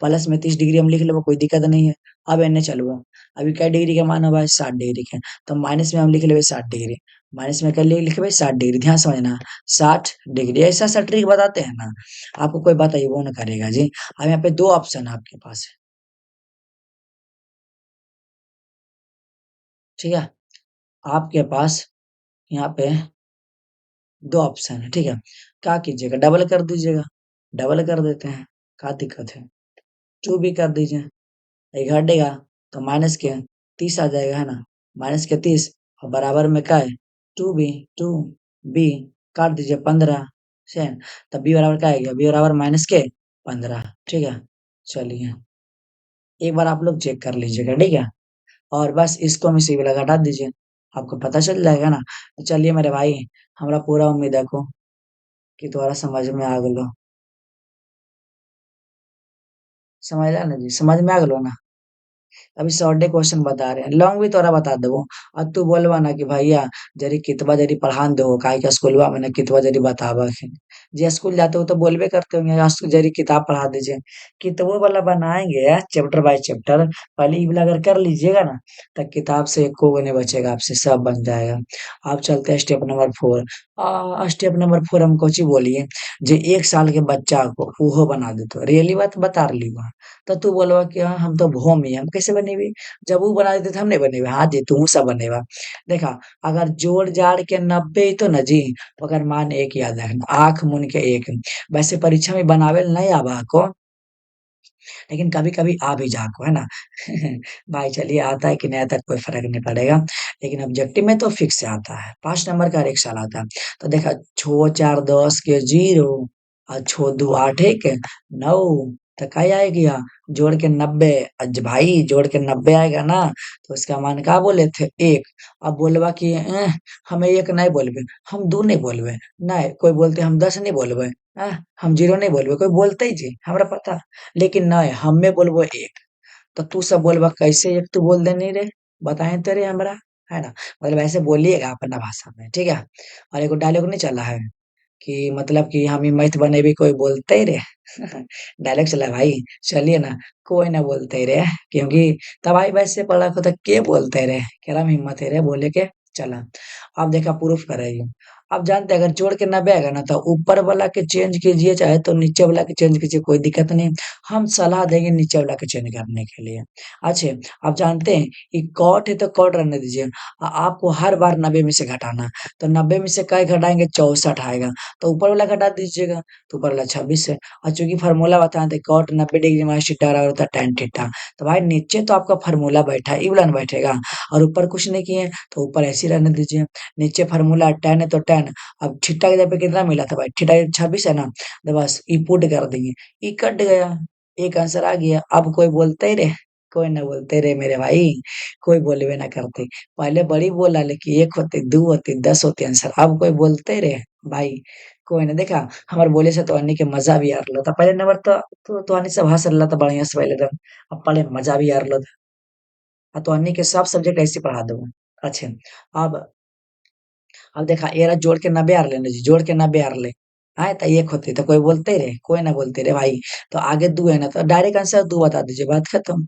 प्लस में 30 डिग्री हम लिख लेबो, कोई दिक्कत नहीं है। अब एने चलबो, अभी क्या डिग्री का मान होगा, 60 डिग्री का, तो माइनस में हम लिख लेबे 60 डिग्री, माइनस में क्या लिखबे 60 डिग्री, ध्यान समझना 60 डिग्री, ऐसा सा ट्रिक बताते हैं ना, आपको कोई बताइए वो ना करेगा जी। अब यहाँ पे दो ऑप्शन है आपके पास, ठीक है, आपके पास यहाँ पे दो ऑप्शन है, ठीक है। क्या कीजिएगा, डबल कर दीजिएगा, डबल कर देते हैं, क्या दिक्कत है, टू भी कर दीजिए, ये घटेगा तो माइनस के 30 आ जाएगा है ना, माइनस के 30 और बराबर में क्या है, टू बी, टू बी काट दीजिए 15 से, तब बी बराबर क्या आएगा, बी बराबर माइनस के 15, ठीक है। चलिए एक बार आप लोग चेक कर लीजिएगा, ठीक है, और बस इसको हम इसी वाला घटा दीजिए, आपको पता चल जाएगा ना। तो चलिए मेरे भाई, हमरा पूरा उम्मीद है को कि तुम्हारा समझ में आ गलो, समझला ना जी, समझ में आ गलो ना। अभी शॉर्टे क्वेश्चन बता रहे हैं, लॉन्ग भी तोरा बता देबो। और तू बोलबा ना कि भैया जरी कितबा जरी पढ़ान दो, काहे के स्कूलवा में ना कितबा जरी बतावा है। जे स्कूल जाते हो तो बोलबे करते होंगे आज तो जरी किताब पढ़ा दीजिए, किताबों वाला बनाएंगे चैप्टर बाय चैप्टर, पहले ई वाला अगर कर लीजिएगा ना, तो किताब से एको गो नहीं बचेगा आपसे, सब बन जाएगा। आप चलते हैं स्टेप नंबर 4। स्टेप नंबर 4 हम कोची बोलिए, जे 1 साल के बच्चा को उहो बना देते, रियली बात बता रही हूँ। तो तू बोलबा कि हाँ, हम तो भूमि हम कैसे बनेबे, जब वो बना देते थे हम नहीं बनेबे, हाँ जी तू सब बनेबा। देखा, अगर जोड़ जाड़ के 90 तो न जी, तो अगर मान एक याद रखना, आंख मुन के एक, वैसे परीक्षा में बनावे नहीं आवा को, लेकिन कभी कभी आ भी जाको है ना। भाई चलिए आता है कि नहीं आता है, कोई फर्क नहीं पड़ेगा, लेकिन ऑब्जेक्टिव में तो फिक्स से आता है, 5 नंबर का हर एक साल आता है। तो देखा, छो चार 10 के 0, और छो दो 8 एक 9, तो क्या आएगा, जोड़ के 90, अज भाई जोड़ के 90 आएगा ना, तो उसका मान क्या बोले थे, एक। अब बोलबा कि हमें एक नहीं बोलबे, हम दो नहीं बोलबे, नहीं कोई बोलते हम 10 नहीं बोलबे, हम 0 नहीं बोलबे, कोई बोलते ही जी हमरा पता, लेकिन नहीं हमें बोलबो एक, तो तू सब बोलबा कैसे एक तू बोल दे नहीं रे, बताएं तेरे हमरा, है ना, मतलब ऐसे बोलिएगा अपना भाषा में, ठीक है। और एक डायलॉग नहीं चला है कि मतलब कि हम ही मत बनेबी कोई बोलते ही रे। डायलॉग चला भाई, चलिए ना, कोई ना बोलते ही रे, क्योंकि तब भाई वैसे पढ़ा को तो के बोलते रे, कह हिम्मत है रे बोले के, चला। अब देखा प्रूफ कर रही हूँ। अब जानते हैं, अगर जोड़ के 90 आएगा ना, तो ऊपर वाला के चेंज कीजिए चाहे तो नीचे वाला के चेंज कीजिए, कोई दिक्कत नहीं, हम सलाह देंगे नीचे वाला के चेंज करने के लिए। अच्छा, आप जानते हैं ये कॉट है तो कॉट रहने दीजिए, आपको हर बार 90 में से घटाना, तो 90 में से क्या घटाएंगे, 64 आएगा, तो ऊपर वाला घटा दीजिएगा, तो ऊपर वाला 26 है। और चूंकि फार्मूला बताए थे कॉट 90 डिग्री माइनस थीटा बराबर होता है tan थीटा, तो भाई नीचे तो आपका फार्मूला बैठा है, ई वाला ना बैठेगा, और ऊपर कुछ नहीं किए तो ऊपर ऐसे ही रहने दीजिए। नीचे फार्मूला tan है तो tan, अब थीटा के जगह पे कितना मिला था भाई, थीटा 26 है ना, तो बस ई पुट कर देंगे, ई कट गया, एक आंसर आ गया। अब कोई बोलते ही रे, कोई ना बोलते रे मेरे भाई, कोई बोलबे ना करते। पहले बड़ी बोला लेकिन एक होते, दो होते, 10 होते आंसर, अब कोई बोलते ही रे भाई, कोई ना देखा, हमारे बोले से तो अन्नी के मजा भी आ रहा था, पहले नंबर तो अन्नी सब हंस रहा था बढ़िया से पहले एकदम, अब पहले मजा भी आ रहा था। तो अन्नी के सब सब्जेक्ट ऐसे पढ़ा दो। अच्छा, अब अब देखा एरा जोड़ के 90 आर लेने जी, जोड़ के 90 आर ले आए तो एक होते, तो कोई बोलते रे, कोई ना बोलते रे भाई। तो आगे दो है ना, तो डायरेक्ट आंसर दो बता दीजिए, बात खत्म।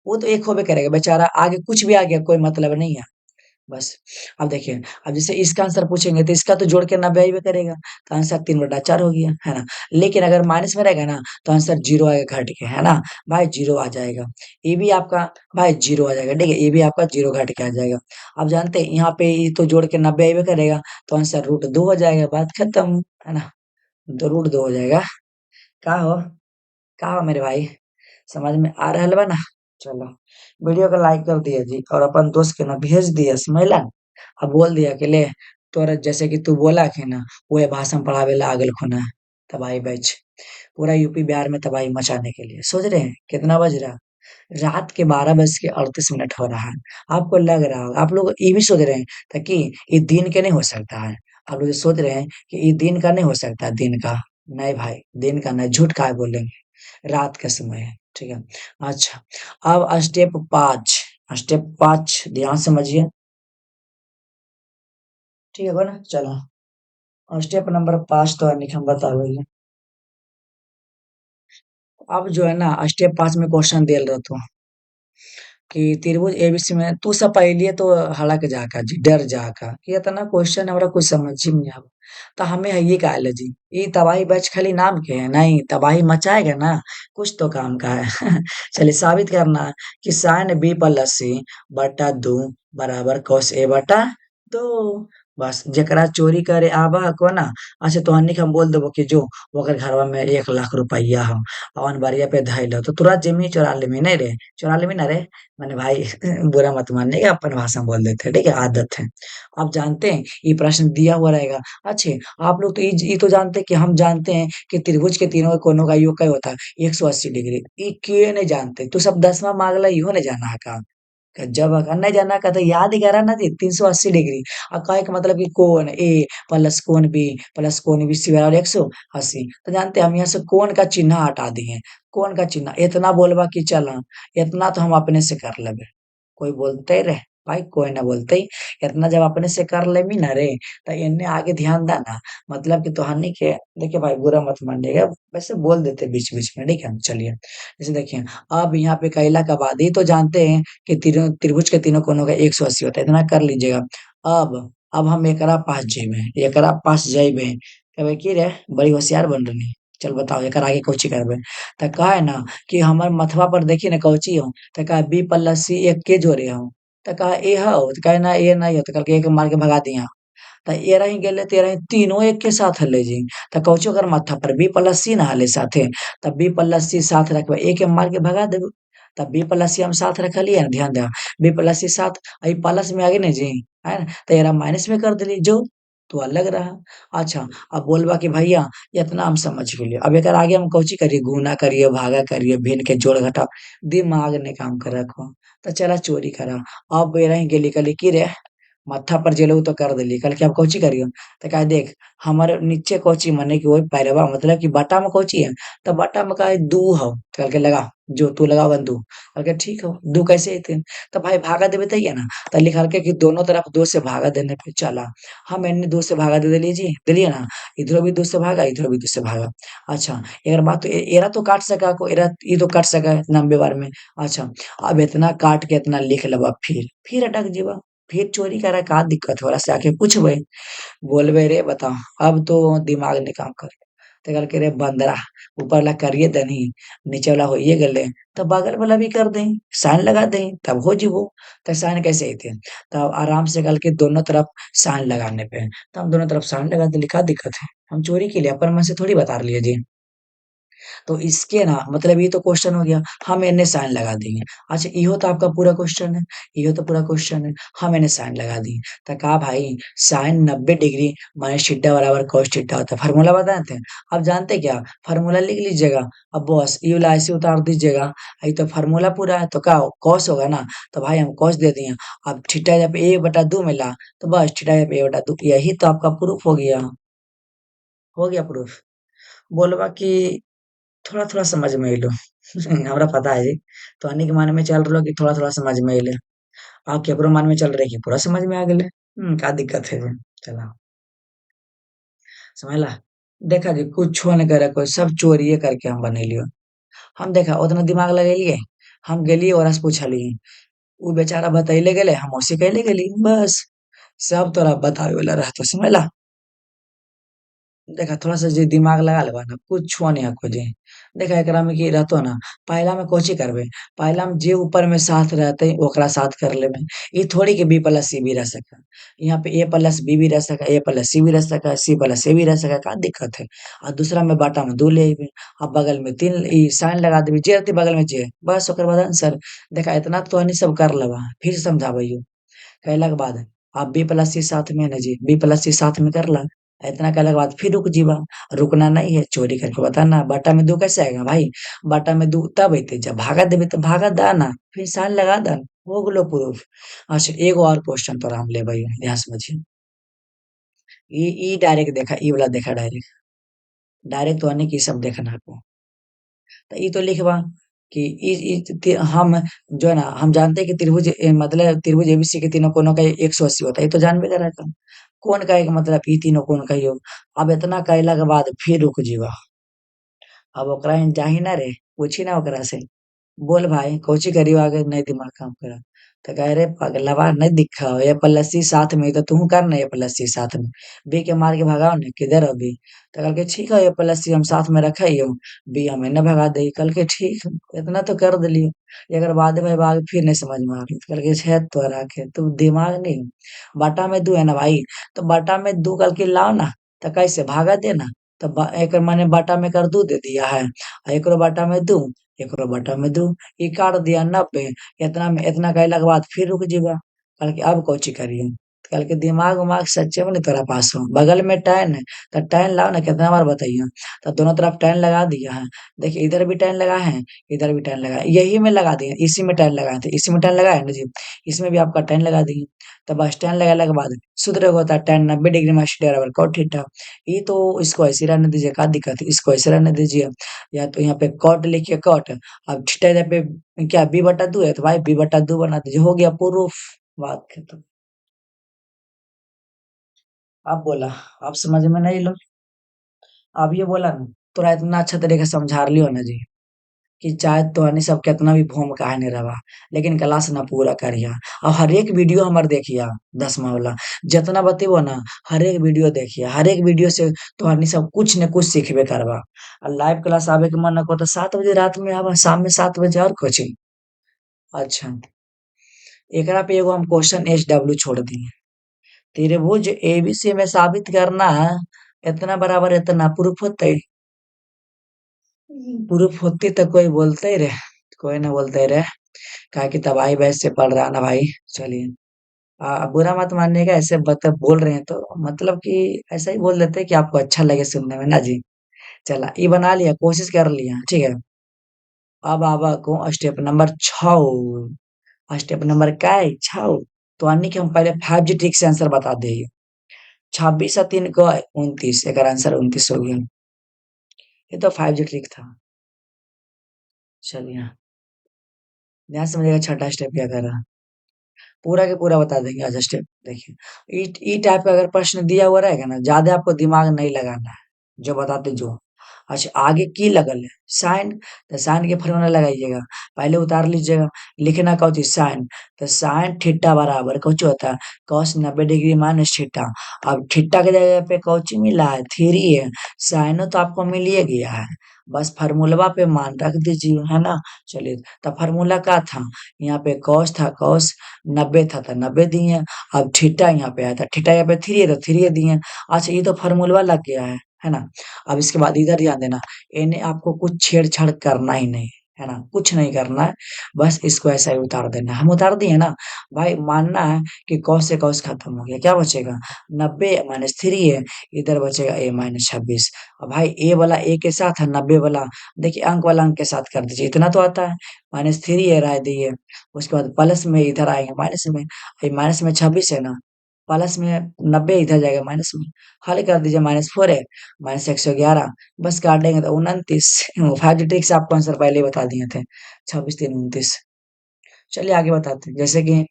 वो तो एक होबे करेगा बेचारा, आगे कुछ भी आ गया कोई मतलब नहीं है। बस। अब देखिए, अब जैसे इसका आंसर पूछेंगे तो इसका तो जोड़ के 90 आइबे करेगा, तो आंसर 3/4 हो गया, है ना? लेकिन अगर माइनस में रहेगा ना, तो आंसर 0 आएगा घट के, है ना? भाई 0 आ जाएगा। ये भी आपका भाई 0 आ जाएगा, ठीक है? ये भी आपका 0 घट के आ जाएगा। अब जानते हैं यहाँ पे ये तो जोड़ के 90 आइबे करेगा, तो आंसर √2 हो जाएगा, बात खत्म, है ना? तो √2 हो जाएगा। का हो? का हो मेरे भाई? समझ में आ रहल बा ना? चलो, वीडियो को लाइक कर दिया जी और अपन दोस्त के ना भेज दिया, समझला? अब बोल दिया कि ले, तोरा जैसे कि तू बोला कि ना, वो भाषण पढ़ावे ला आगल खुना, तबाही बैच पूरा यूपी बिहार में तबाही मचाने के लिए सोच रहे हैं। कितना बज रहा? रात के 12:38 हो रहा है। आपको लग रहा होगा, आप लोग ये भी सोच रहे हैं ताकि ये दिन के नहीं हो सकता है। आप लोग सोच रहे हैं कि ये दिन का नहीं हो सकता, दिन का नहीं भाई, दिन का नहीं, झूठ का बोलेंगे, रात का समय है, ठीक है? अच्छा, अब स्टेप 5 ध्यान समझिए, ठीक है ना? चलो, स्टेप नंबर 5 तो हम बता रहे। अब जो है ना, स्टेप 5 में क्वेश्चन दिल रहता कि त्रिभुज एबीसी में तू सब पहले तो हड़क जाका जी, डर जाका कि इतना क्वेश्चन हमरा कुछ समझ ही नहीं आवा। तो हमें है ये काहे जी, ये तबाही बैच खाली नाम के है नहीं, तबाही मचाएगा ना, कुछ तो काम का है। चलिए साबित करना है कि साइन बी प्लस सी बटा दो बराबर cos ए बटा दो। बस जकरा चोरी करे आबा को ना, अच्छा तो हन्नी के हम बोल देबो कि जो ओकर घरवा में 1 लाख रुपया हो, अवन बरिया पे धैल हो, तो तुरंत जेमी चोरा लेमी नहीं रे, चोरा लेमी ना रे। मैंने भाई बुरा मत मानिएगा, अपन भाषा में बोल देते हैं, ठीक है? आदत है। आप जानते हैं ये प्रश्न दिया हुआ रहेगा। अच्छे, आप लोग तो ये तो जानते हैं कि हम जानते हैं कि त्रिभुज के तीनों कोनों का योग क्या होता है, 180 डिग्री। ये क्यों नहीं जानते? तू सब 10वां मांगला इहो नहीं जाना है का? जब अगर नहीं जाना का तो याद ही करा ना जी, 380 डिग्री। और कहे के मतलब कि कोण ए प्लस कोण बी प्लस कोण बी सी बराबर 180। तो जानते हैं हम यहाँ से कोण का चिन्ह हटा दिए, कोण का चिन्ह इतना बोलबा कि चल, इतना तो हम अपने से कर लेबे। कोई बोलते रहे भाई, कोई ना बोलते ही, इतना जब अपने से कर लेबी ना रे, तो इन्ने आगे ध्यान देना, मतलब कि तोहनी के देखिए भाई, बुरा मत मानिएगा, वैसे बोल देते बीच बीच में, ठीक है? चलिए, जैसे देखिए, अब यहाँ पे कैला का बाद ही तो जानते हैं कि त्रिभुज के तीनों कोनों का 180 होता है, इतना कर लीजिएगा। अब हम एकरा पास जेबे, एकरा पास जइबे, कहबे की रे बड़ी होशियार बन रही, चल बताओ एकर आगे कौची करबे? त कहे ना कि हमर मथवा पर देखी ना कौची हो, त कहे बी प्लस सी एक के जोड़े हो, त कहे ए हो, त कहे ना ए नहीं हो, त कहलके एक मार के भगा दिया। त ए रही गेले ते रही तीनों एक के साथ हले जी, त कौची ओकर माथा पर बी प्लस सी ना हले साथे, त बी प्लस सी साथ रखबे, ए के मार के भगा देबे। तब बी प्लस सी हम साथ रखलिए ना, ध्यान दे, बी प्लस सी साथ, आई प्लस में आगे नहीं जी, है ना? तो येरा माइनस में कर दिली जो, तो अलग रहा। अच्छा, अब बोलबा कि भैया इतना हम समझ गेलिए, अब एकर आगे हम कौची करिए, गुना करिए, भागा करिए, भिन्न के जोड़ घटाव, दिमाग ने काम कर रखो, तो चला चोरी करा। अब ये रही गेली कहली की रे माथा पर जेलऊ तो कर देली, कहल के अब कौची करियो? तो कहे देख, हमारे नीचे कौची मने कि वही पैरवा, मतलब कि बटा में कौची है, तो बटा में कहे दू हो, तो कहल के लगा, जो तू लगा बंदू, कहल के ठीक हो, दू कैसे अइतै? तो भाई भागा देबे तैये ना, तो लिखल के कि दोनों तरफ 2 से भागा देने पे चला। हम एने 2 से भागा दे देली जी, दिलिये ना, इधरो भी 2 से भागा, इधरो भी 2 से भागा। अच्छा, एकर बाद तो एरा तो काट सका को, एरा ई तो काट सका है 90 बार में। अच्छा, अब इतना काट के इतना लिख लेबा, फिर अटक जेबा, फिर चोरी करे का दिक्कत हो, ओकरा से आके पूछबे, बोलबे रे बताओ, अब तो दिमाग नहीं काम करे। तो कहलकै रे बंदरा, ऊपर वाला करिये देनही, नीचे वाला होइए गेले, तो बगल वाला भी कर देही, साइन लगा देही, तब हो जिबो। तो साइन कैसे अइतै? तब आराम से कहलकै दोनों तरफ साइन लगाने पे, तो हम दोनों तरफ साइन लगा देली, का दिक्कत है? हम चोरी के लिए अपन मन से थोड़ी बता रलिये जी। तो इसके ना मतलब ये तो क्वेश्चन हो गया, हम एने साइन लगा देंगे। अच्छा, इहो तो आपका पूरा क्वेश्चन है, इहो तो पूरा क्वेश्चन है, हम एने साइन लगा दिए। तो कहा भाई साइन 90 डिग्री माइनस थीटा बराबर cos थीटा होता है, फार्मूला बताए थे। अब जानते क्या, फार्मूला लिख लीजिएगा। अब बस ये वाला ऐसे उतार दीजिएगा, ये तो फार्मूला पूरा है, तो क्या cos होगा ना, तो भाई हम cos दे दिए। अब थीटा जब a बटा 2 मिला, तो बस थीटा जब a बटा 2, यही तो आपका प्रूफ हो गया प्रूफ। बोलबा कि थोड़ा-थोड़ा समझ में अइलो। हमरा पता है जी, तोहनी के मन में चल रहलो कि थोड़ा-थोड़ा समझ में अइले। अब केकरो मन में चल रहा है कि पूरा समझ में आ गेले। का दिक्कत है जी? चला, समझला? देखा जी कुछो नहीं करे कोई, सब चोरिये करके हम बनैलियो। हम देखा उतना दिमाग लगेलिये, हम गेलिये ओकरा से पूछलिये वो बेचारा बतैले गेले हम उसी कैले गेली बस। सब तोरा बतावे वाला रहतो समझला। देखा थोड़ा सा जे दिमाग लगा लेबा ना कुछो नहीं खोजे। देखा एकरा में की रहतो ना, पहला में कोची करबे, पहला में जे ऊपर में साथ रहते ओकरा साथ कर लेबे। ये थोड़ी के बी प्लस सी भी रह सका, यहाँ पे ए प्लस बी भी रह सका, ए प्लस सी भी रह सका, सी प्लस ए भी रह सका, का दिक्कत है। और दूसरा में बाटा में दो ले अइबे, अब बगल में तीन ई साइन लगा देबे, जे रहते बगल में जे बस ओकर बाद आंसर। देखा इतना तो नहीं सब कर लेबा, फिर समझाबो। कैला के बाद आप बी प्लस सी साथ में है ना जी, बी प्लस सी साथ में कर ला। इतना कैला के बाद फिर रुक जीवा। रुकना नहीं है, चोरी करके बताना बाटा में दो कैसे आएगा भाई। बाटा में दो तब अइते जब भागा देबे तो भागा दा ना, फिर साइन लगा दा, हो गेलो प्रूफ। अच्छा एगो और क्वेश्चन तोरा हम लेबै, ध्यान समझिए। ई डायरेक्ट देखा, ई वाला देखा डायरेक्ट। डायरेक्ट तो आने की सब देखना आपको। तो ई तो लिखबा कि हम जो है ना हम जानते हैं कि त्रिभुज मतलब त्रिभुज एबीसी के तीनों कोनों का 180 होता है, ये तो जानबे करा था। कौन का एक मतलब ई तीनों कोण का योग। अब इतना कहला के बाद फिर रुक जीवा। अब ओकरा ही जाही ना रे, पूछी ना ओकरा से। बोल भाई कोची करी आगे नहीं दिमाग काम करा। तो कह रहे पगलवा नहीं दिखा हो, ये प्लसी साथ में तो तू कर ना ये प्लसी साथ में। बी के मार के भगाओ ना, किधर हो बी। तो कल के ठीक है ये प्लसी हम साथ में रखे ही हो, बी हमें न भगा दे। कल के ठीक है, इतना तो कर दिलियो। ये अगर बाद में भाग फिर नहीं समझ में आ रही तो कल के छे तो रखे तू दिमाग नहीं। बाटा में दू है ना भाई, तो बाटा में दू कल के लाओ ना, तो कैसे भागा देना। तो एक माने बाटा में कर दू दे दिया है, और एकरो बाटा में दू, एकरो बाटा में दू, ई काट दिया 90। इतना में इतना कहला के बाद फिर रुक जीवा। कल के अब कोची करियो। कल के दिमाग उमाग सच्चे में नहीं तोरा पास हो, बगल में टैन है तो टैन लाओ ना, कितना बार बताइए। तो दोनों तरफ टैन लगा दिया है। देखिए इधर भी टैन लगा है, इधर भी टैन लगा है, यही में लगा दिए, इसी में टैन लगाए थे, इसी में टैन लगाए ना जी। इसमें भी आपका टैन लगा दिए। तो बस टैन लगाने के बाद सूत्र होता है टैन 90 डिग्री में बराबर cot थीटा। ये तो इसको ऐसे रहने दीजिए, क्या दिक्कत है, इसको ऐसे रहने दीजिए। या तो यहाँ पे कॉट लिखिए कॉट। अब थीटा जब पे क्या बी बटा दो है तो भाई बी बटा दो बना दीजिए, हो गया प्रूफ। बात खत्म। अब बोला, अब समझ में नहीं लो। अब ये बोला ना, तोरा इतना अच्छा तरीके से समझा लियो ना जी, कि चाहे तोहनी सब केतना भी भूम काहे नहीं रहा, लेकिन क्लास ना पूरा करिया। और हर एक वीडियो हमार देखिया, 10वां वाला जितना बतेबो ना, हर एक वीडियो देखिया, हर एक वीडियो से तोहनी सब कुछ न कुछ सीखबे करबा। और लाइव क्लास आवे के मन न को तो 7 बजे रात में आवा, शाम में 7 बजे और कोचिंग। अच्छा एकरा पे एगो हम क्वेश्चन एच छोड़ दिए। त्रिभुज एबीसी में साबित करना है, इतना बराबर इतना प्रूफ होते। प्रूफ होती तो कोई बोलते ही रे, कोई ना बोलते रे। काहे कि तबाही वैसे से पड़ रहा है ना भाई। चलिए बुरा मत मानिएगा, ऐसे बोल रहे हैं तो मतलब कि ऐसा ही बोल देते हैं कि आपको अच्छा लगे सुनने में ना जी। चला ये बना लिया, कोशिश कर लिया, ठीक है। अब आवा को स्टेप नंबर 6। स्टेप नंबर क्या है, 6। तो अन्य के हम पहले 5G ट्रिक से आंसर बता दे। 26 और 3 को 29, एक आंसर 29 हो गया। ये तो 5G ट्रिक था। चलिए ध्यान से समझिएगा, छठा स्टेप क्या कर रहा, पूरा के पूरा बता देंगे आज स्टेप। देखिए ई टाइप का अगर प्रश्न दिया हुआ रहेगा ना, ज्यादा आपको दिमाग नहीं लगाना है, जो बताते जो। अच्छा आगे की लगल है साइन, तो साइन के फॉर्मूला लगाइएगा, पहले उतार लीजिएगा। लिखना कौची साइन, तो साइन थीटा बराबर कौची होता है, cos 90 डिग्री माइनस थीटा। अब थीटा के जगह पे कौची मिला है, 3 है। साइनो तो आपको मिल ही गया है, बस फार्मूला पे मान रख दीजिए, है ना। चलिए तो फार्मूला क्या था, यहाँ पे कॉस था, कॉस 90 था तो 90 दिए। अब थीटा यहाँ पे आया था, थीटा यहाँ पे 3 है तो 3 दिए। अच्छा ये तो फार्मूला लग गया है ना। अब इसके बाद इधर ध्यान देना, इन्हें आपको कुछ छेड़छाड़ करना ही नहीं है ना, कुछ नहीं करना है। बस इसको ऐसा ही उतार देना है, हम उतार दिए ना। भाई मानना है कि कॉस से कॉस खत्म हो गया, क्या बचेगा 90 माइनस 3 है, इधर बचेगा a माइनस 26। अब भाई ए वाला ए के साथ है, 90 वाला देखिए अंक वाला अंक के साथ कर दीजिए, इतना तो आता है। -3 है राय दी है। उसके बाद प्लस में इधर आएंगे माइनस में, ये माइनस में 26 है ना, प्लस में 90 इधर जाएगा माइनस में। हल कर दीजिए, -4 है, -111, बस काट लेंगे तो 29। 5 ट्रिक्स आपको आंसर पहले ही बता दिए थे, 26 3 29। चलिए आगे बताते हैं, जैसे कि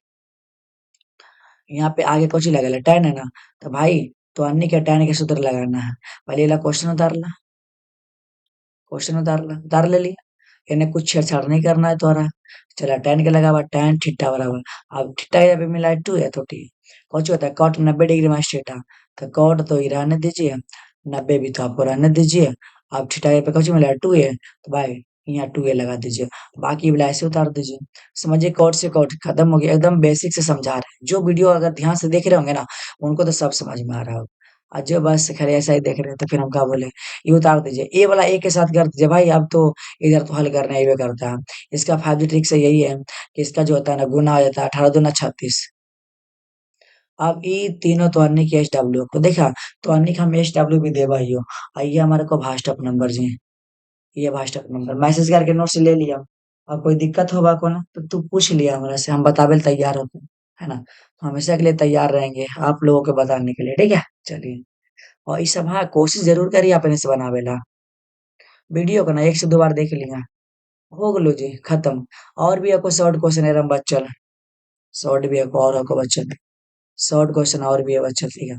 यहाँ पे आगे कुछ लगा है tan है ना, तो भाई तो अन्य के tan के सूत्र लगाना है। पहले वाला क्वेश्चन उतार ला, क्वेश्चन उतार ला, उतार ले लिया। इन्हें कुछ छेड़छाड़ नहीं करना है तोरा। चला tan के लगा हुआ tan थीटा बराबर, अब थीटा यहाँ पे मिला है 2 है तो ठीक कौन होता है cot 90 डिग्री माइनस थीटा, तो cot तो ये रहने दीजिए, 90 भी तो आपको रहने दीजिए। अब थीटा यहाँ पे कौन मिला है 2 है, तो भाई यहाँ 2 लगा दीजिए, बाकी वाला ऐसे उतार दीजिए। समझिए cot से cot खत्म हो गया, एकदम बेसिक से समझा रहे हैं। जो वीडियो अगर ध्यान से देख रहे होंगे ना, उनको तो सब समझ में आ रहा होगा। और जो बस खैर ऐसा ही देख रहे हैं तो फिर हम क्या बोले, ये उतार दीजिए, ए वाला ए के साथ कर दीजिए भाई। अब तो इधर तो हल करना ही करता है। इसका 5G ट्रिक से यही है कि इसका जो होता है ना गुना हो जाता है 18 दूना 36। अब ये तीनों तो अन्य की एच डब्ल्यू को देखा, तो अन्य का हम एच डब्ल्यू भी दे भाई हो। आइए हमारे को भास्टअप नंबर जी, ये भास्टअप नंबर मैसेज करके नोट से ले लिया। अब कोई दिक्कत होगा को ना तो तू पूछ लिया हमारे से, हम बतावे तैयार होते हैं, है ना। तो हमेशा के लिए तैयार रहेंगे आप लोगों को बताने के लिए, ठीक है। चलिए, और ये सब हाँ कोशिश जरूर करिए अपने से बनावेला। वीडियो को ना 1 से 2 बार देख लिया, हो गलो जी खत्म। और भी आपको शॉर्ट क्वेश्चन है बच्चल, शॉर्ट भी आपको और आपको बच्चल, शॉर्ट क्वेश्चन और भी है बच्चल, ठीक है।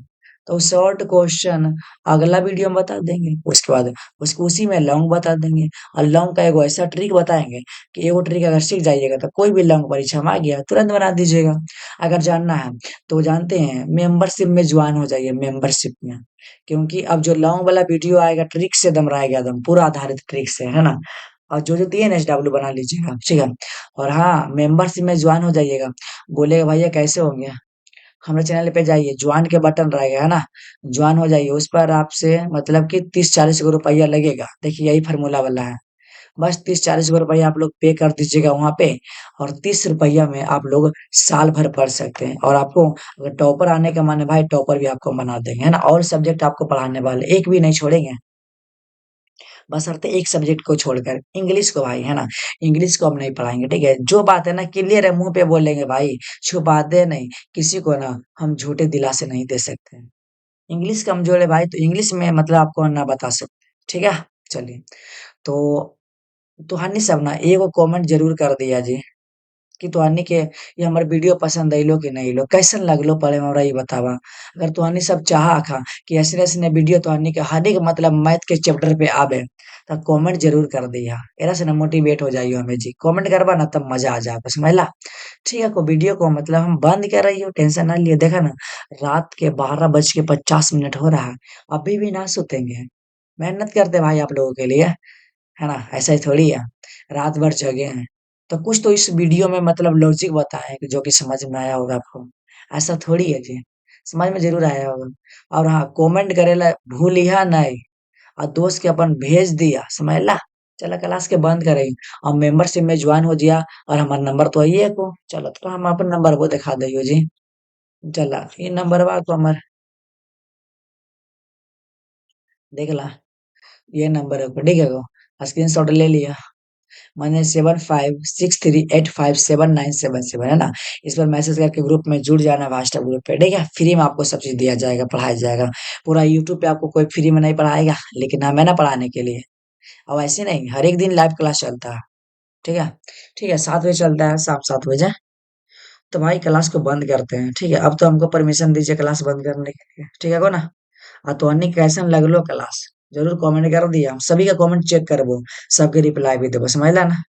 तो शॉर्ट क्वेश्चन अगला वीडियो में बता देंगे, उसके बाद उसको उसी में लॉन्ग बता देंगे। और लॉन्ग का एगो ऐसा ट्रिक बताएंगे कि एगो ट्रिक अगर सीख जाइएगा तो कोई भी लॉन्ग परीक्षा में आ गया तुरंत बना दीजिएगा। अगर जानना है तो जानते हैं मेंबरशिप में ज्वाइन हो जाइए, मेंबरशिप में। क्योंकि अब जो लॉन्ग वाला वीडियो आएगा ट्रिक से दम रहेगा, एकदम पूरा आधारित ट्रिक से, है ना। और जो जो दिए ना एच बना लीजिएगा, ठीक है। और हाँ मेंबरशिप में ज्वाइन हो जाइएगा। बोलेगा भैया कैसे होंगे, हमारे चैनल पे जाइए, ज्वाइन के बटन रहेगा, है ना। ज्वाइन हो जाइए, उस पर आपसे मतलब कि 30-40 गो रुपया लगेगा, देखिए यही फार्मूला वाला है। बस 30-40 गो रुपया आप लोग पे कर दीजिएगा वहां पे, और 30 रुपया में आप लोग साल भर पढ़ सकते हैं। और आपको अगर टॉपर आने का मन है भाई, टॉपर भी आपको बना देंगे, है ना। और सब्जेक्ट आपको पढ़ाने वाले एक भी नहीं छोड़ेंगे, बशर्ते एक सब्जेक्ट को छोड़कर, इंग्लिश को भाई, है ना। इंग्लिश को हम नहीं पढ़ाएंगे, ठीक है। जो बात है ना क्लियर है, मुंह पे बोलेंगे भाई, छुपाते नहीं। किसी को ना हम झूठे दिलासे नहीं दे सकते हैं। इंग्लिश कमजोर है भाई, तो इंग्लिश में मतलब आपको ना बता सकते, ठीक है। चलिए, तो हनी सब ना एगो कमेंट जरूर कर दिया जी, कि तोहनी के ये हमार वीडियो पसंद आइलो कि नहीं लो, कैसन लगलो पहले हमरा ये बतावा। अगर तोहनी सब चाहा खा कि ऐसे ऐसे वीडियो तोहनी के हर एक मतलब मैथ के चैप्टर पे आवे, तो कमेंट जरूर कर दिया, एरा से ना मोटिवेट हो जाइयो हमें जी। कमेंट करबा ना तब मजा आ जाए, समझला। ठीक है, को वीडियो को मतलब हम बंद कर रही हो, टेंशन ना लिए। देखा ना, रात के 12:50 हो रहा है, अभी भी ना सुतेंगे। मेहनत करते भाई आप लोगों के लिए, है ना। ऐसा ही थोड़ी है, रात भर जगे हैं। तो कुछ तो इस वीडियो में मतलब लॉजिक बताए हैं जो कि समझ में आया होगा आपको। ऐसा थोड़ी है जी, समझ में जरूर आया होगा। और हाँ कमेंट करेला भूलिया नहीं, और दोस्त के अपन भेज दिया, समझला। चला क्लास के बंद करे, और मेंबरशिप में ज्वाइन हो जिया। और हमारा नंबर तो है को, चलो तो हम अपन नंबर को दिखा दियो जी। चला ये नंबर बा को हमार देख ला, ये नंबर है को, ठीक है को, स्क्रीन शॉट ले लिया। मैंने 7563857977 है ना। इस पर मैसेज करके ग्रुप में जुड़ जाना, व्हाट्सएप ग्रुप पे, ठीक है। फ्री में आपको सब चीज दिया जाएगा, पढ़ाया जाएगा। पूरा यूट्यूब पे आपको कोई फ्री में नहीं पढ़ाएगा, लेकिन हमें ना पढ़ाने के लिए। अब ऐसे नहीं, हर एक दिन लाइव क्लास चलता है, ठीक है। ठीक है, 7 बजे चलता है, शाम 7 बजे। तो भाई क्लास को बंद करते हैं, ठीक है। अब तो हमको परमिशन दीजिए क्लास बंद करने के लिए, ठीक है को ना। तो अन्य कैसन लगलो क्लास, जरूर कमेंट कर दिया, हम सभी का कमेंट चेक करबो, सबके रिप्लाई भी देबो, समझला ना।